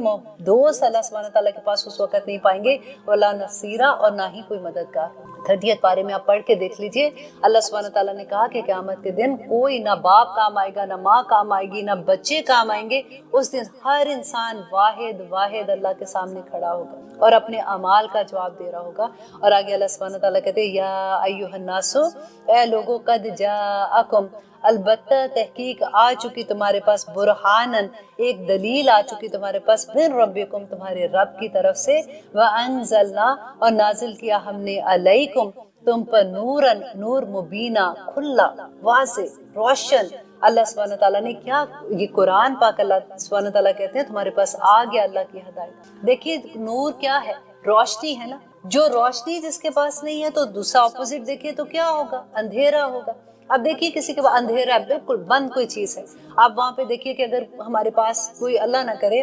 دوست اللہ سبحانہ تعالیٰ کے پاس اس وقت نہیں پائیں گے، وَلَا نَصِيرًا اور نہ ہی کوئی مددگار۔ 30 پارے میں آپ پڑھ کے دیکھ لیجئے، اللہ سبحانہ تعالیٰ نے کہا کہ قیامت کے دن کوئی نہ باپ کام آئے گا، نہ ماں کام آئے گی، نہ بچے کام آئیں گے۔ اس دن ہر انسان واحد اللہ کے سامنے کھڑا ہوگا اور اپنے اعمال کا جواب دے رہا ہوگا۔ اور آگے اللہ سبحانہ تعالیٰ کہتے ہیں یا ایھا الناس اے لوگو قد جاءکم البتہ تحقیق آ چکی تمہارے پاس، برہانن ایک دلیل آ چکی تمہارے پاس، من ربکم تمہارے رب کی طرف سے، وانزلنا اور نازل کیا ہم نے علیکم تم پر نورن نور مبینہ کھلا واضح روشن۔ اللہ سبحانہ تعالیٰ نے کیا یہ قرآن پاک اللہ سبحانہ تعالیٰ کہتے ہیں تمہارے پاس آ گیا اللہ کی ہدایت۔ دیکھیے نور کیا ہے، روشنی ہے نا، جو روشنی جس کے پاس نہیں ہے تو دوسرا اپوزٹ دیکھیے تو کیا ہوگا، اندھیرا ہوگا۔ اب دیکھیے کسی کے پاس اندھیرا ہے، بالکل بند کوئی چیز ہے، آپ وہاں پہ دیکھیے کہ اگر ہمارے پاس کوئی اللہ نہ کرے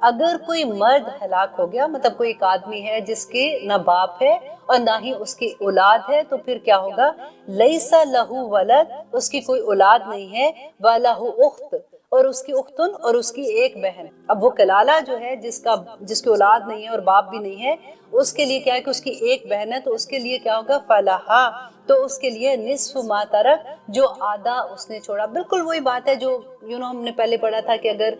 اگر کوئی مرد ہلاک ہو گیا، مطلب کوئی ایک آدمی ہے جس کے نہ باپ ہے اور نہ ہی اس کی اولاد ہے، تو پھر کیا ہوگا؟ لیس لہو ولد، اس کی کوئی اولاد نہیں ہے، وَلَہُ اخت، اور اس کی اختن، اور اس کی ایک بہن۔ اب وہ کلالہ جو ہے جس کی اولاد نہیں ہے اور باپ بھی نہیں ہے، اس کے لیے کیا ہے کہ اس کی ایک بہن ہے، تو اس کے لیے کیا ہوگا؟ فَلَہَا، تو اس کے لیے نصف ما ترک، جو آدھا اس نے چھوڑا۔ بالکل وہی بات ہے جو ہم نے پہلے پڑھا تھا کہ اگر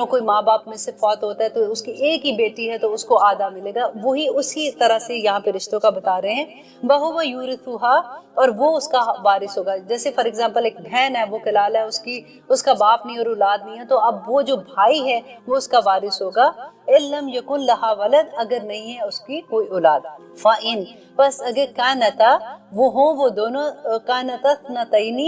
کوئی ماں باپ میں سے فوت ہوتا ہے تو اس کی ایک ہی بیٹی ہے تو اس کو آدھا ملے گا، وہی اسی طرح سے یہاں پہ رشتوں کا بتا رہے ہیں۔ وَهُوَ يُورِثُهَا، اور وہ اس کا وارث ہوگا۔ جیسے فار ایگزامپل ایک بہن ہے، وہ کلالہ ہے، اس کا باپ نہیں اور اولاد نہیں ہے، تو اب وہ جو بھائی ہے وہ اس کا وارث ہوگا۔ إِن لَمْ يَكُنْ لَهَا وَلَدٌ، اگر نہیں ہے اس کی کوئی اولاد۔ فَإِن، بس اگر کانتا، وہ ہوں وہ دونوں، کانتا اثنتین،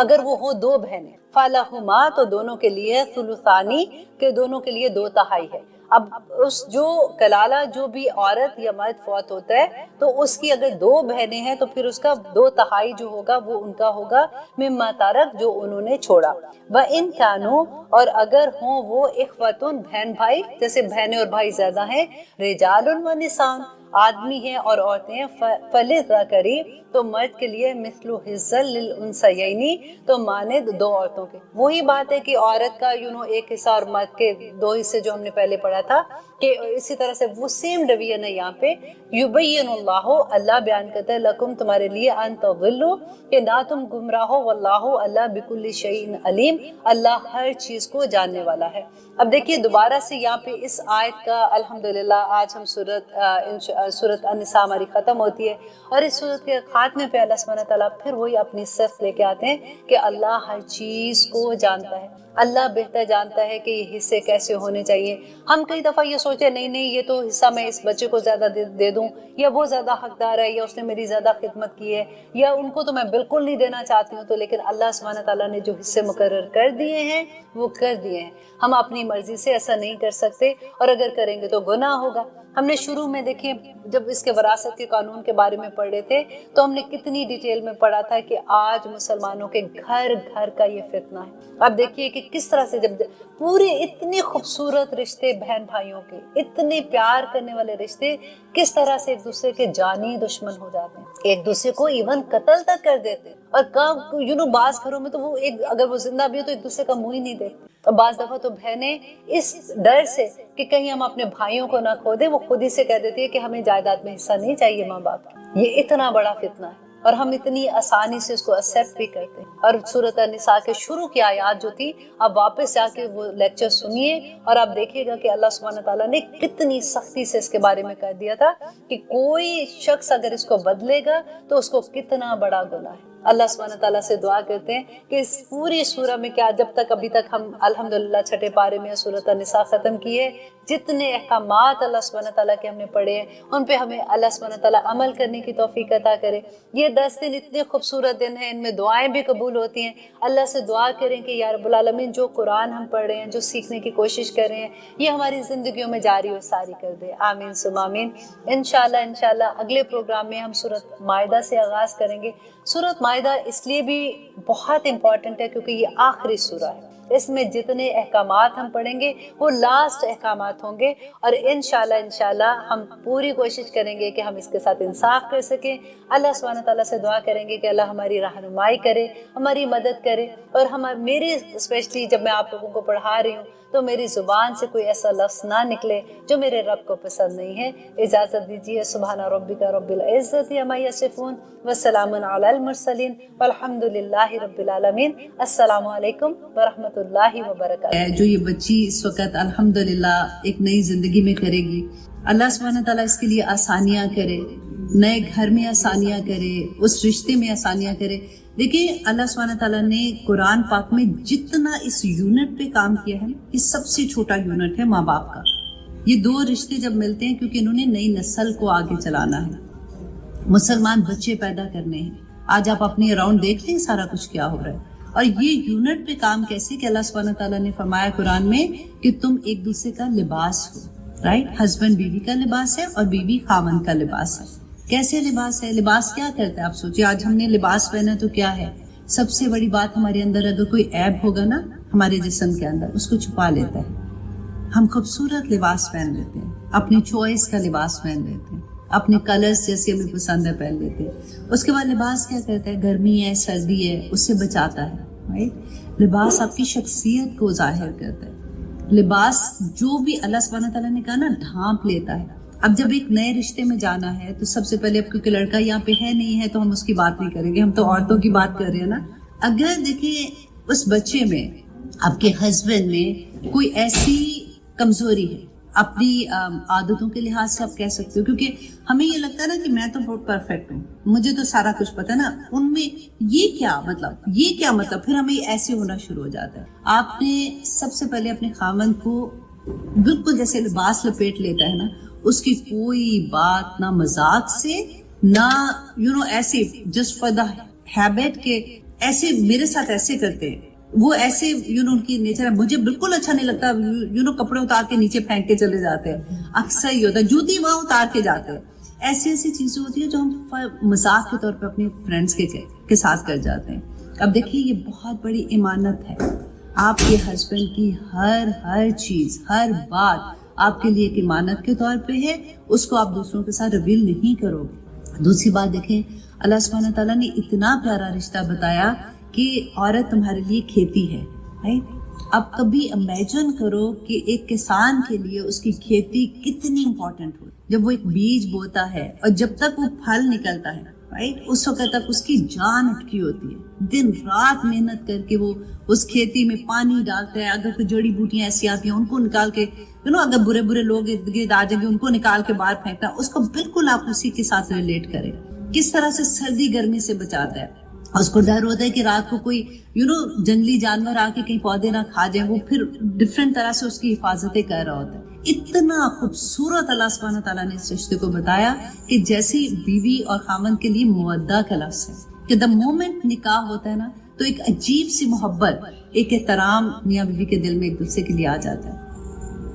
اگر وہ ہوں دو بہنیں، فَلَهُمَا، تو دونوں کے لیے، ثلثانی، کہ دونوں کے لیے 2/3 ہے۔ اب اس جو کلالہ جو بھی عورت یا مرد فوت ہوتا ہے تو اس کی اگر 2 بہنیں ہیں تو پھر اس کا 2/3 جو ہوگا وہ ان کا ہوگا، مما ترک، جو انہوں نے چھوڑا۔ وَإِن كَانُوا، اور اگر ہوں وہ اخوتن، بہن بھائی، جیسے بہنیں اور بھائی زیادہ ہیں، رجال ونساء، آدمی ہیں اور عورتیں ہیں، فَلِلذَّكَرِ، تو مرد کے لیے، مثل حظ للانثیین، تو مانند 2 عورتوں کے۔ وہی بات ہے کہ عورت کا ایک حصہ اور مرد کے 2 حصے، جو ہم نے پہلے پڑھا تھا، کہ اسی طرح سے وہ سیم ڈویژن ہے یہاں پہ۔ یبین اللہ، اللہ بیان کرتا ہے، لکم، تمہارے لیے، ان تضلوا، کہ نہ تم گمراہ ہو، واللہ، اللہ، بکل شیء علیم، اللہ ہر چیز کو جاننے والا ہے۔ اب دیکھیے دوبارہ سے یہاں پہ اس آیت کا الحمدللہ آج ہم سورۃ النساء ہماری ختم ہوتی ہے، اور اس سورت کے خاتمے پہ اللہ سبحانہ تعالیٰ پھر وہی اپنی صفت لے کے آتے ہیں کہ اللہ ہر چیز کو جانتا ہے، اللہ بہتر جانتا ہے کہ یہ حصے کیسے ہونے چاہیے۔ ہم کئی دفعہ یہ سوچے نہیں یہ تو حصہ میں اس بچے کو زیادہ دے دوں، یا وہ زیادہ حقدار ہے، یا اس نے میری زیادہ خدمت کی ہے، یا ان کو تو میں بالکل نہیں دینا چاہتی ہوں، تو لیکن اللہ سبحانہ تعالیٰ نے جو حصے مقرر کر دیے ہیں وہ کر دیے ہیں۔ ہم اپنی مرضی سے ایسا نہیں کر سکتے، اور اگر کریں گے تو گناہ ہوگا۔ ہم نے شروع میں دیکھیں جب اس کے وراثت کے قانون کے بارے میں پڑھ رہے تھے تو ہم نے کتنی ڈیٹیل میں پڑھا تھا کہ آج مسلمانوں کے گھر گھر کا یہ فتنہ ہے۔ اب دیکھیے کہ کس طرح سے جب پورے اتنے خوبصورت رشتے بہن بھائیوں کے، اتنے پیار کرنے والے رشتے، کس طرح سے ایک دوسرے کے جانی دشمن ہو جاتے ہیں، ایک دوسرے کو ایون قتل تک کر دیتے ہیں۔ اور بعض گھروں میں تو وہ اگر وہ زندہ بھی ہو تو ایک دوسرے کا منہ ہی نہیں دیکھتے۔ اور بعض دفعہ تو بہنیں اس ڈر سے کہ کہیں ہم اپنے بھائیوں کو نہ کھو دیں، وہ خود ہی سے کہہ دیتی ہے کہ ہمیں جائیداد میں حصہ نہیں چاہیے ماں باپ کی۔ یہ اتنا بڑا فتنہ ہے، اور ہم اتنی آسانی سے اس کو ایکسیپٹ بھی کرتے ہیں۔ اور سورۃ النساء کے شروع کی آیات جو تھی، اب واپس جا کے وہ لیکچر سنیے اور آپ دیکھیے گا کہ اللہ سبحانہ تعالیٰ نے کتنی سختی سے اس کے بارے میں کہہ دیا تھا کہ کوئی شخص اگر اس کو بدلے گا تو اس کو کتنا بڑا گناہ ہے۔ اللہ سبحانہ تعالیٰ سے دعا کرتے ہیں کہ اس پوری سورہ میں کیا، جب تک ابھی تک ہم الحمدللہ چھٹے پارے میں سورۃ النساء ختم کی ہے، جتنے احکامات اللہ سبحانہ تعالیٰ کے ہم نے پڑھے ہیں ان پہ ہمیں اللہ سبحانہ تعالیٰ عمل کرنے کی توفیق عطا کرے۔ یہ 10 دن اتنے خوبصورت دن ہیں، ان میں دعائیں بھی قبول ہوتی ہیں۔ اللہ سے دعا کریں کہ یا رب العالمین جو قرآن ہم پڑھ رہے ہیں، جو سیکھنے کی کوشش کر رہے ہیں، یہ ہماری زندگیوں میں جاری و ساری کر دے، آمین ثم آمین۔ انشاءاللہ اگلے پروگرام میں ہم سورۃ مائدہ سے آغاز کریں گے۔ سورۃ مائدہ اس لیے بھی بہت امپورٹنٹ ہے کیونکہ یہ آخری سورہ ہے، اس میں جتنے احکامات ہم پڑھیں گے وہ لاسٹ احکامات ہوں گے، اور انشاءاللہ ہم پوری کوشش کریں گے کہ ہم اس کے ساتھ انصاف کر سکیں۔ اللہ سبحانہ تعالیٰ سے دعا کریں گے کہ اللہ ہماری رہنمائی کرے، ہماری مدد کرے، اور میری اسپیشلی جب میں آپ لوگوں کو پڑھا رہی ہوں تو میری زبان سے کوئی ایسا لفظ نہ نکلے جو میرے رب کو پسند نہیں ہے۔ اجازت دیجیے، سبحان ربک رب العزت عما یصفون وسلام علی المرسلین والحمد للہ رب العالمین۔ السلام علیکم ورحمۃ اللہ وبرکاتہ۔ جو یہ بچی اس وقت الحمدللہ ایک نئی زندگی میں کرے گی، اللہ سبحانہ تعالیٰ اس کے لیے آسانیاں کرے، نئے گھر میں آسانیاں کرے، اس رشتے میں آسانیاں کرے۔ دیکھیں اللہ سبحانہ تعالیٰ نے قرآن پاک میں جتنا اس یونٹ پہ کام کیا ہے، یہ سب سے چھوٹا یونٹ ہے ماں باپ کا۔ یہ 2 رشتے جب ملتے ہیں کیونکہ انہوں نے نئی نسل کو آگے چلانا ہے، مسلمان بچے پیدا کرنے ہیں۔ آج آپ اپنے اراؤنڈ دیکھ لیں سارا کچھ کیا ہو رہا ہے، اور یہ یونٹ پہ کام کیسے کہ اللہ سبحانہ تعالیٰ نے فرمایا قرآن میں کہ تم ایک دوسرے کا لباس ہو، رائٹ؟ ہسبینڈ بیوی کا لباس ہے اور بیوی خاوند کا لباس ہے۔ کیسے لباس ہے؟ لباس کیا کرتا ہے؟ آپ سوچیں آج ہم نے لباس پہنا تو کیا ہے؟ سب سے بڑی بات ہمارے اندر اگر کوئی عیب ہوگا نا ہمارے جسم کے اندر، اس کو چھپا لیتا ہے۔ ہم خوبصورت لباس پہن لیتے ہیں, اپنی چوائس کا لباس پہن لیتے ہیں, اپنے کلرز جیسے ہمیں پسند ہے پہن لیتے ہیں. اس کے بعد لباس کیا کرتا ہے, گرمی ہے, سردی ہے, اس سے بچاتا ہے, رائٹ. لباس آپ کی شخصیت کو ظاہر کرتا ہے. لباس جو بھی اللہ سبحانہ تعالیٰ نے کہا نا, ڈھانپ لیتا ہے. اب جب ایک نئے رشتے میں جانا ہے تو سب سے پہلے, اب کیونکہ لڑکا یہاں پہ ہے نہیں ہے تو ہم اس کی بات نہیں کریں گے, ہم تو عورتوں کی بات کر رہے ہیں نا. اگر دیکھیں اس بچے میں, آپ کے ہسبینڈ میں کوئی ایسی کمزوری ہے, اپنی عادتوں کے لحاظ سے آپ کہہ سکتے ہو, کیونکہ ہمیں یہ لگتا ہے نا کہ میں تو بہت پرفیکٹ ہوں, مجھے تو سارا کچھ پتا ہے نا, ان میں یہ کیا مطلب, پھر ہمیں ایسے ہونا شروع ہو جاتا ہے. آپ نے سب سے پہلے اپنے خاوند کو بالکل جیسے لباس لپیٹ لیتا ہے نا, اس کی کوئی بات نہ مذاق سے, نہ ایسے جسٹ فار دا ہیبٹ کہ ایسے میرے ساتھ ایسے کرتے ہیں, وہ ایسے ان کی نیچر ہے. مجھے بالکل اچھا نہیں لگتا کپڑے اتار کے نیچے پھینک کے چلے جاتے ہیں, اکثر یہ ہوتا ہے, جوتی وہاں اتار کے جاتے ہیں. ایسی چیزیں ہوتی ہیں جو ہم مذاق کے طور پہ اپنے فرینڈس کے ساتھ کر جاتے ہیں. اب دیکھیے یہ بہت بڑی امانت ہے, آپ کے ہسبینڈ کی ہر چیز, ہر بات آپ کے لیے ایک امانت کے طور پہ ہے, اس کو آپ دوسروں کے ساتھ ریویل نہیں کرو گے. دوسری بات دیکھیں, اللہ سبحانہ تعالیٰ نے اتنا پیارا رشتہ بتایا کہ عورت تمہارے لیے کھیتی ہے, رائٹ. اب کبھی امیجن کرو کہ ایک کسان کے لیے اس کی کھیتی کتنی امپورٹنٹ ہو. جب وہ ایک بیج بوتا ہے اور جب تک وہ پھل نکلتا ہے, رائٹ, اس وقت تک اس کی جان اٹکی ہوتی ہے, دن رات محنت کر کے وہ اس کھیتی میں پانی ڈالتا ہے. اگر کوئی جڑی بوٹیاں ایسی آتی ہیں ان کو نکال کے, اگر برے لوگ ارد گرد آ جائیں گے ان کو نکال کے باہر پھینکتا. اس کو بالکل آپ اسی کے ساتھ ریلیٹ کریں, کس طرح سے سردی گرمی سے بچاتا ہے. اس کو ڈر ہوتا ہے کہ رات کو کوئی جنگلی جانور آ کے کہیں پودے نہ کھا جائیں, وہ پھر ڈفرینٹ طرح سے اس کی حفاظتیں کر رہا ہوتا ہے. اتنا خوبصورت اللہ سبحانہ تعالیٰ نے اس رشتے کو بتایا کہ جیسی بیوی اور خاوند کے لیے مودہ کا لفظ ہے, کہ دا مومنٹ نکاح ہوتا ہے نا تو ایک عجیب سی محبت, ایک احترام میاں بیوی کے دل میں ایک دوسرے کے لیے آ جاتا ہے.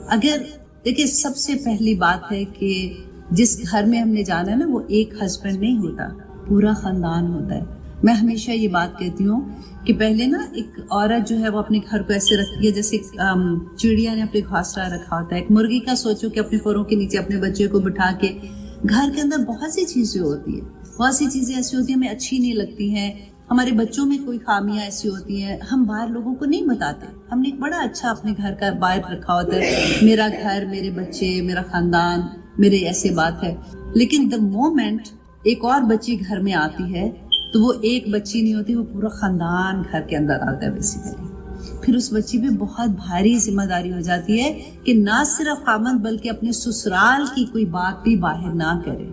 اگر دیکھیں سب سے پہلی بات ہے کہ جس گھر میں ہم نے جانا ہے نا, وہ ایک ہسبینڈ نہیں ہوتا, پورا خاندان ہوتا ہے. میں ہمیشہ یہ بات کہتی ہوں کہ پہلے نا ایک عورت جو ہے وہ اپنے گھر کو ایسے رکھتی ہے جیسے چڑیا نے اپنے گھونسلہ رکھا ہوتا ہے. ایک مرغی کا سوچو کہ اپنے پروں کے نیچے اپنے بچے کو بٹھا کے, گھر کے اندر بہت سی چیزیں ہوتی ہیں, بہت سی چیزیں ایسی ہوتی ہیں ہمیں اچھی نہیں لگتی ہیں, ہمارے بچوں میں کوئی خامیاں ایسی ہوتی ہیں, ہم باہر لوگوں کو نہیں بتاتے. ہم نے ایک بڑا اچھا اپنے گھر کا باہر رکھا ہوتا ہے, میرا گھر, میرے بچے, میرا خاندان, میرے ایسے بات ہے. لیکن دا مومنٹ ایک اور بچی گھر میں آتی ہے تو وہ ایک بچی نہیں ہوتی, وہ پورا خاندان گھر کے اندر آتا ہے بیسیکلی. پھر اس بچی پہ بہت بھاری ذمہ داری ہو جاتی ہے کہ نہ صرف خاوند بلکہ اپنے سسرال کی کوئی بات بھی باہر نہ کرے,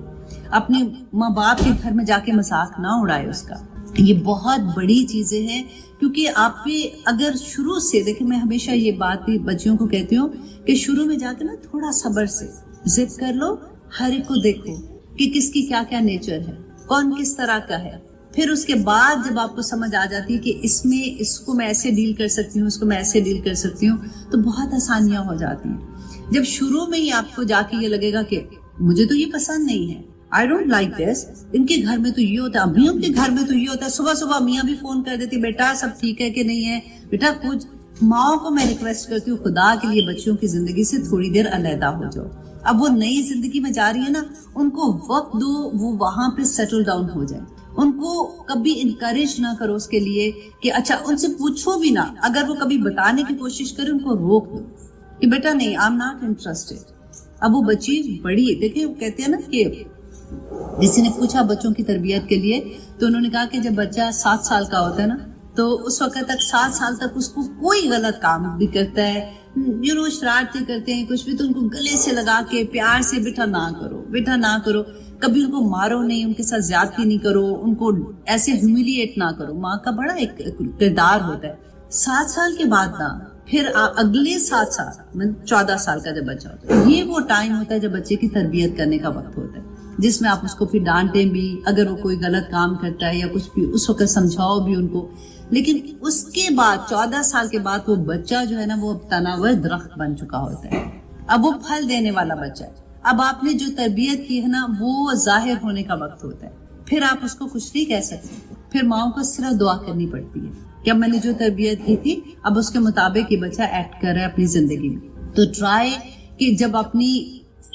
اپنے ماں باپ کے گھر میں جا کے مذاق نہ اڑائے اس کا. یہ بہت بڑی چیزیں ہیں, کیونکہ آپ پہ اگر شروع سے دیکھیں, میں ہمیشہ یہ بات بھی بچیوں کو کہتی ہوں کہ شروع میں جا کے نا تھوڑا صبر سے ضد کر لو, ہر ایک کو دیکھو کہ کس کی کیا کیا نیچر ہے, کون کس طرح کا ہے. پھر اس کے بعد جب آپ کو سمجھ آ جاتی ہے کہ اس کو میں ایسے ڈیل کر سکتی ہوں, اس کو میں ایسے ڈیل کر سکتی ہوں, تو بہت آسانیاں ہو جاتی ہیں. جب شروع میں ہی آپ کو جا کے یہ لگے گا کہ مجھے تو یہ پسند نہیں ہے, I don't like this, ان کے گھر میں تو یہ ہوتا ہے, امیوں کے گھر میں تو یہ ہوتا ہے, صبح میاں بھی فون کر دیتی, بیٹا سب ٹھیک ہے کہ نہیں ہے, بیٹا کچھ. ماؤں کو میں ریکویسٹ کرتی ہوں, خدا کے لیے بچوں کی زندگی سے تھوڑی دیر علیحدہ ہو جاؤ. اب وہ نئی زندگی میں جا رہی ہے نا, ان کو وقت دو, وہ وہاں پہ سیٹل ڈاؤن ہو جائے. ان کو کبھی انکریج نہ کرو اس کے لیے کہ اچھا, ان سے پوچھو بھی نہ, اگر وہ کبھی بتانے کی کوشش کرے ان کو روک دو کہ بیٹا نہیں, I'm not interested. اب وہ بچی بڑی, دیکھیں وہ کہتے ہیں نا کہ جس نے پوچھا بچوں کی تربیت کے لیے تو انہوں نے کہا کہ جب بچہ 7 سال کا ہوتا ہے نا تو اس وقت تک 7 سال تک اس کو کوئی غلط کام بھی کرتا ہے, شرارتیں کرتے ہیں کچھ بھی, تو ان کو گلے سے لگا کے پیار سے بیٹا نہ کرو, کبھی ان کو مارو نہیں, ان کے ساتھ زیادتی نہیں کرو, ان کو ایسے ہیوملیٹ نہ کرو. ماں کا بڑا ایک کردار ہوتا ہے. 7 سال کے بعد نا پھر اگلے 7 سال 14 سال کا جب بچہ ہوتا ہے, یہ وہ ٹائم ہوتا ہے جب بچے کی تربیت کرنے کا وقت ہوتا ہے, جس میں آپ اس کو پھر ڈانٹیں بھی, اگر وہ کوئی غلط کام کرتا ہے یا کچھ بھی اس وقت سمجھاؤ بھی ان کو. لیکن اس کے بعد 14 سال کے بعد وہ بچہ جو ہے نا وہ تناور درخت بن چکا ہوتا ہے, اب وہ پھل دینے والا بچہ ہے. اب آپ نے جو تربیت کی ہے نا وہ ظاہر ہونے کا وقت ہوتا ہے, پھر آپ اس کو کچھ نہیں کہہ سکتے. پھر ماؤں کو صرف دعا کرنی پڑتی ہے کہ اب میں نے جو تربیت کی تھی اب اس کے مطابق یہ بچہ ایکٹ کر رہا ہے اپنی زندگی میں. تو ٹرائی کہ جب اپنی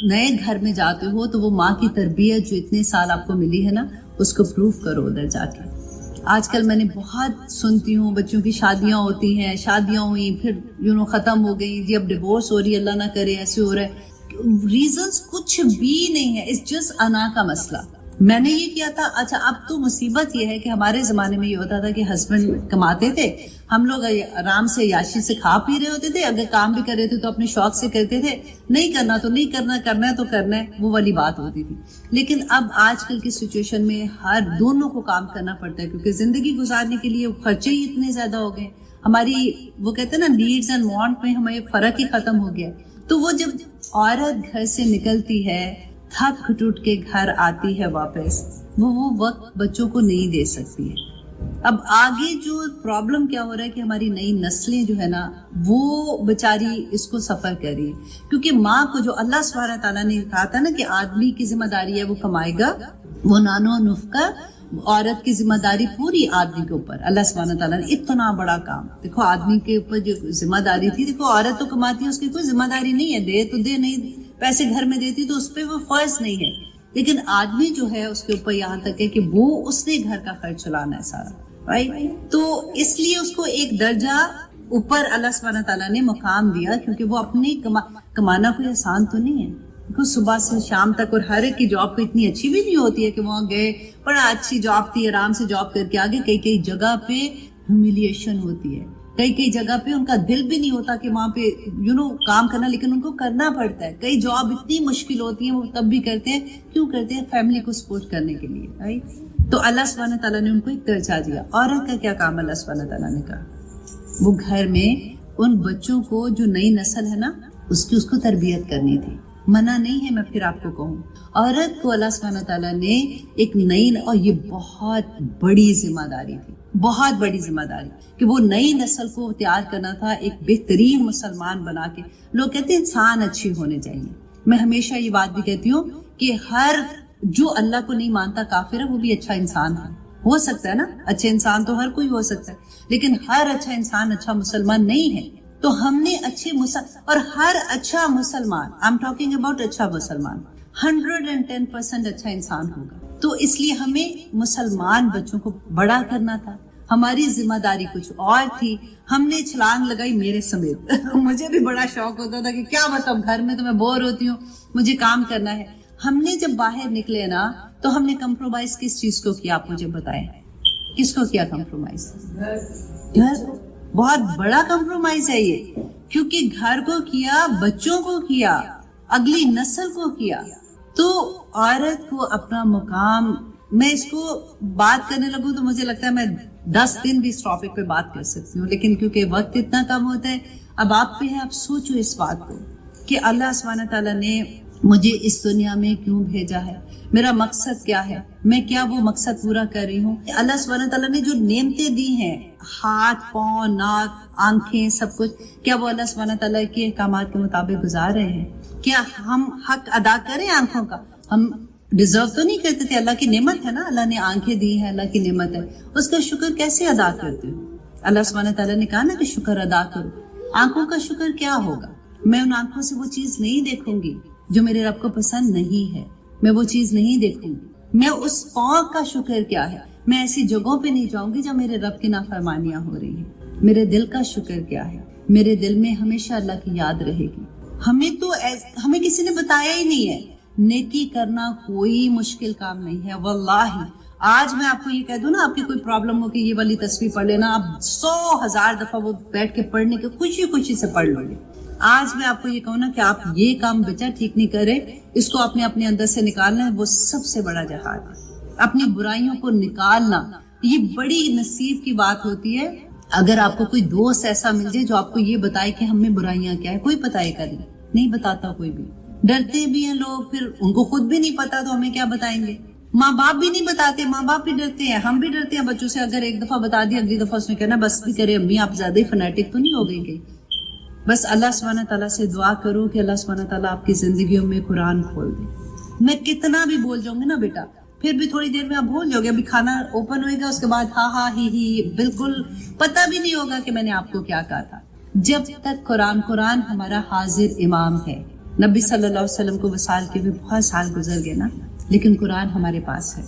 نئے گھر میں جاتے ہو تو وہ ماں کی تربیت جو اتنے سال آپ کو ملی ہے نا اس کو پروف کرو ادھر جا کے. آج کل میں نے بہت سنتی ہوں بچوں کی شادیاں ہوتی ہیں, شادیاں ہوئی پھر ختم ہو گئی, جی اب ڈیورس ہو رہی ہے, اللہ نہ کرے ایسے ہو رہا ہے. ریزنس کچھ بھی نہیں ہے, اٹس جسٹ انا کا مسئلہ. میں نے یہ کیا تھا. اچھا اب تو مصیبت یہ ہے کہ ہمارے زمانے میں یہ ہوتا تھا کہ ہسبینڈ کماتے تھے, ہم لوگ آرام سے یاشی سے کھا پی رہے ہوتے تھے, اگر کام بھی کر رہے تھے تو اپنے شوق سے کرتے تھے, نہیں کرنا تو نہیں کرنا, کرنا ہے تو کرنا ہے, وہ والی بات ہوتی تھی. لیکن اب آج کل کی سچویشن میں ہر دونوں کو کام کرنا پڑتا ہے کیونکہ زندگی گزارنے کے لیے خرچے ہی اتنے زیادہ ہو گئے. ہماری وہ کہتے ہیں نا نیڈز اینڈ وانٹ میں ہمیں فرق ہی ختم ہو گیا. تو وہ جب عورت گھر سے نکلتی ہے, تھک ٹوٹ کے گھر آتی ہے واپس, وہ وقت بچوں کو نہیں دے سکتی ہے. اب آگے جو پرابلم کیا ہو رہا ہے کہ ہماری نئی نسلیں جو ہے نا وہ بیچاری اس کو سفر کر رہی ہے کیونکہ ماں کو جو اللہ سبحانہ تعالیٰ نے کہا تھا نا کہ آدمی کی ذمہ داری ہے وہ کمائے گا, وہ نانو نفقہ, عورت کی ذمہ داری پوری آدمی کے اوپر. اللہ سبحانہ تعالیٰ نے اتنا بڑا کام, دیکھو آدمی کے اوپر جو ذمہ داری تھی, دیکھو عورت تو کماتی ہے, اس کی کوئی ذمہ داری نہیں ہے, دے تو دے, نہیں پیسے گھر میں دیتی تو اس پہ وہ فرض نہیں ہے. لیکن آدمی جو ہے اس کے اوپر یہاں تک ہے کہ وہ اس نے گھر کا خرچ چلانا ہے سارا, رائٹ. تو اس لیے اس کو ایک درجہ اوپر اللہ سبحانہ تعالیٰ نے مقام دیا کیونکہ وہ اپنی کمانا کوئی آسان تو نہیں ہے. دیکھو صبح سے شام تک, اور ہر ایک کی جاب کو اتنی اچھی بھی نہیں ہوتی ہے کہ وہاں گئے, بڑا اچھی جاب تھی, آرام سے جاب کر کے آگے. کئی جگہ پہ ہیوملیشن ہوتی ہے, کئی جگہ پہ ان کا دل بھی نہیں ہوتا کہ وہاں پہ کام کرنا, لیکن ان کو کرنا پڑتا ہے. کئی جاب اتنی مشکل ہوتی ہیں وہ تب بھی کرتے ہیں, کیوں کرتے ہیں؟ فیملی کو سپورٹ کرنے کے لیے, رائٹ. تو اللہ سبحانہ تعالیٰ نے ان کو ایک درجہ دیا. عورت کا کیا کام اللہ سبحانہ تعالیٰ نے کہا, وہ گھر میں ان بچوں کو جو نئی نسل ہے نا اس کو تربیت کرنی تھی. منع نہیں ہے, میں پھر آپ کو کہوں, عورت کو اللہ سبحانہ تعالیٰ نے ایک نئی, اور یہ بہت بڑی ذمہ داری تھی, بہت بڑی ذمہ داری کہ وہ نئی نسل کو تیار کرنا تھا ایک بہترین مسلمان بنا کے. لوگ کہتے ہیں انسان اچھے ہونے چاہیے. میں ہمیشہ یہ بات بھی کہتی ہوں کہ ہر جو اللہ کو نہیں مانتا کافر ہے, وہ بھی اچھا انسان ہے. ہو سکتا ہے نا, اچھے انسان تو ہر کوئی ہو سکتا ہے, لیکن ہر اچھا انسان اچھا مسلمان نہیں ہے. تو ہم نے اچھے اور ہر اچھا مسلمان, I'm talking about اچھا مسلمان, 110% اچھا انسان ہوگا. تو اس لیے ہمیں مسلمان بچوں کو بڑا کرنا تھا. ہماری ذمہ داری کچھ اور تھی, ہم نے چھلانگ لگائی میرے سمیت. مجھے بھی بڑا شوق ہوتا تھا کہ کیا مطلب گھر میں تو میں بور ہوتی ہوں, مجھے کام کرنا ہے. ہم نے جب باہر نکلے نا تو ہم نے کمپرومائز کس چیز کو کیا, آپ مجھے بتائیں کس کو کیا کمپرومائز؟ گھر. بہت بڑا کمپرومائز ہے یہ, کیونکہ گھر کو کیا, بچوں کو کیا, اگلی نسل کو کیا. تو عورت کو اپنا مقام, میں اس کو بات کرنے لگوں تو مجھے لگتا ہے میں 10 دن بھی اس ٹاپک پہ بات کر سکتی ہوں, لیکن کیونکہ وقت اتنا کم ہوتا ہے. اب آپ پہ ہے, آپ سوچو اس بات کو کہ اللہ سبحانہ تعالیٰ نے مجھے اس دنیا میں کیوں بھیجا ہے, میرا مقصد کیا ہے, میں کیا وہ مقصد پورا کر رہی ہوں. اللہ سبحانہ تعالیٰ نے جو نعمتیں دی ہیں, ہاتھ, پاؤں, ناک, آنکھیں, سب کچھ, کیا وہ اللہ سبحانہ تعالیٰ کے احکامات کے مطابق گزار رہے ہیں؟ کیا ہم حق ادا کریں آنکھوں کا؟ ہم ڈیزرو تو نہیں کرتے تھے, اللہ کی نعمت ہے نا, اللہ نے آنکھیں دی ہیں, اللہ کی نعمت ہے, اس کا شکر کیسے ادا کرتے ہو؟ اللہ سبحانہ تعالیٰ نے کہا نا کہ شکر ادا کرو. آنکھوں کا شکر کیا ہوگا؟ میں ان آنکھوں سے وہ چیز نہیں دیکھوں گی جو میرے رب کو پسند نہیں ہے, میں وہ چیز نہیں دیکھوں گی. میں اس پاؤں کا شکر کیا ہے, میں ایسی جگہوں پہ نہیں جاؤں گی جہاں میرے رب کی نافرمانیاں ہو رہی ہیں. میرے دل کا شکر کیا ہے, میرے دل میں ہمیشہ اللہ کی یاد رہے گی. ہمیں کسی نے بتایا ہی نہیں ہے, نیکی کرنا کوئی مشکل کام نہیں ہے. واللہ آج میں آپ کو یہ کہہ دوں نا, آپ کی کوئی پرابلم ہو کہ یہ والی تصویر پڑھ لینا, آپ 100,000 دفعہ وہ بیٹھ کے پڑھنے کے خوشی سے پڑھ لو گے. آج میں آپ کو یہ کہوں نا کہ آپ یہ کام بچہ ٹھیک نہیں کرے, اس کو اپنے اندر سے نکالنا ہے, وہ سب سے بڑا جہاد ہے. اپنی برائیوں کو نکالنا یہ بڑی نصیب کی بات ہوتی ہے. اگر آپ کو کوئی دوست ایسا مل جائے جو آپ کو یہ بتائے کہ ہم میں برائیاں کیا ہے, کوئی بتائے گا نہیں بتاتا کوئی بھی. ڈرتے بھی ہیں لوگ, پھر ان کو خود بھی نہیں پتا تو ہمیں کیا بتائیں گے. ماں باپ بھی نہیں بتاتے, ماں باپ بھی ڈرتے ہیں, ہم بھی ڈرتے ہیں بچوں سے. اگر ایک دفعہ بتا دیا, اگلی دفعہ اس نے کہنا بس بھی کرے امی, آپ زیادہ ہی فنیٹک تو نہیں ہو گئی. بس اللہ سبحانہ تعالیٰ سے دعا کرو کہ اللہ سبحانہ تعالیٰ آپ کی زندگیوں میں قرآن کھول دے. میں کتنا بھی بول جاؤں گی نا بیٹا, پھر بھی تھوڑی دیر میں آپ بھول جاؤ گے. ابھی کھانا اوپن ہوئے گا, اس کے بعد ہاں ہی بالکل پتہ بھی نہیں ہوگا کہ میں نے آپ کو کیا کہا تھا. جب تک قرآن ہمارا حاضر امام ہے. نبی صلی اللہ علیہ وسلم کو وصال کے بھی بہت سال گزر گئے نا، لیکن قرآن ہمارے پاس ہے.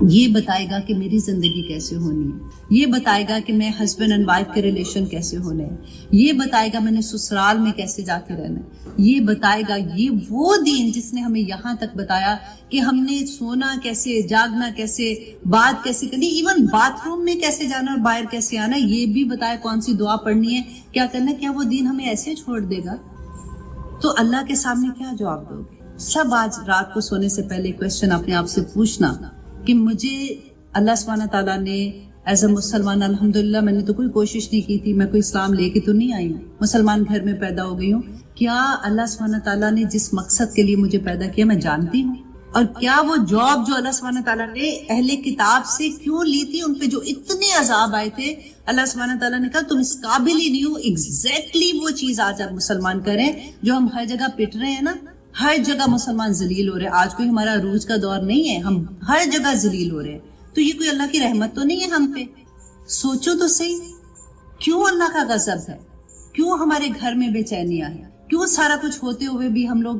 یہ بتائے گا کہ میری زندگی کیسے ہونی ہے، یہ بتائے گا کہ میں ہسبینڈ اینڈ وائف کے ریلیشن کیسے ہونے ہیں، یہ بتائے گا میں نے سسرال میں کیسے جا کے رہنا ہے، یہ بتائے گا. یہ وہ دین جس نے ہمیں یہاں تک بتایا کہ ہم نے سونا کیسے، جاگنا کیسے، بات کیسے کرنی، ایون باتھ روم میں کیسے جانا اور باہر کیسے آنا، یہ بھی بتایا. کون سی دعا پڑھنی ہے، کیا کرنا ہے. کیا وہ دین ہمیں ایسے چھوڑ دے گا؟ تو اللہ کے سامنے کیا جواب دو گے؟ سب آج رات کو سونے سے پہلے کویسچن اپنے آپ سے پوچھنا کہ مجھے اللہ سبحانہ تعالیٰ نے ایز اے مسلمان، الحمدللہ میں نے تو کوئی کوشش نہیں کی تھی، میں کوئی اسلام لے کے تو نہیں آئی ہوں، مسلمان گھر میں پیدا ہو گئی ہوں. کیا اللہ سبحانہ تعالیٰ نے جس مقصد کے لیے مجھے پیدا کیا میں جانتی ہوں؟ اور کیا وہ جاب جو اللہ سبحانہ تعالیٰ نے اہل کتاب سے کیوں لی تھی، ان پہ جو اتنے عذاب آئے تھے، اللہ سبحانہ تعالیٰ نے کہا تم اس قابل ہی نہیں ہو. ایگزیکٹلی وہ چیز آج آپ مسلمان کریں جو ہم ہر جگہ پٹ رہے ہیں نا. ہر جگہ مسلمان ذلیل ہو رہے ہیں. آج کوئی ہمارا عروج کا دور نہیں ہے، ہم ہر جگہ ذلیل ہو رہے ہیں. تو یہ کوئی اللہ کی رحمت تو نہیں ہے ہم پہ؟ سوچو تو صحیح، کیوں اللہ کا غضب ہے؟ کیوں ہمارے گھر میں بے چینیاں ہیں؟ کیوں سارا کچھ ہوتے ہوئے بھی ہم لوگ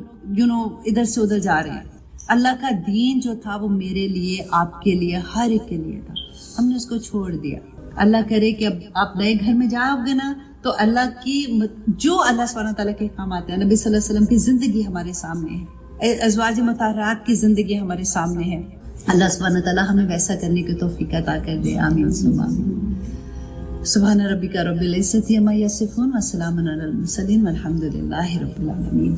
ادھر سے ادھر جا رہے ہیں؟ اللہ کا دین جو تھا وہ میرے لیے، آپ کے لیے، ہر ایک کے لیے تھا. ہم نے اس کو چھوڑ دیا. اللہ کرے کہ اب آپ نئے گھر میں جاؤ گے نا تو اللہ کی جو اللہ سبحانہ تعالیٰ کے کام آتے ہیں، نبی صلی اللہ علیہ وسلم کی زندگی ہمارے سامنے ہے، ازواج مطہرات کی زندگی ہمارے سامنے ہے. اللہ سبحانہ تعالیٰ ہمیں ویسا کرنے کی توفیق عطا کر دے. آمین ثم آمین. سبحان ربک رب العزۃ عما یصفون وسلام علی المرسلین والحمد للہ رب العالمین.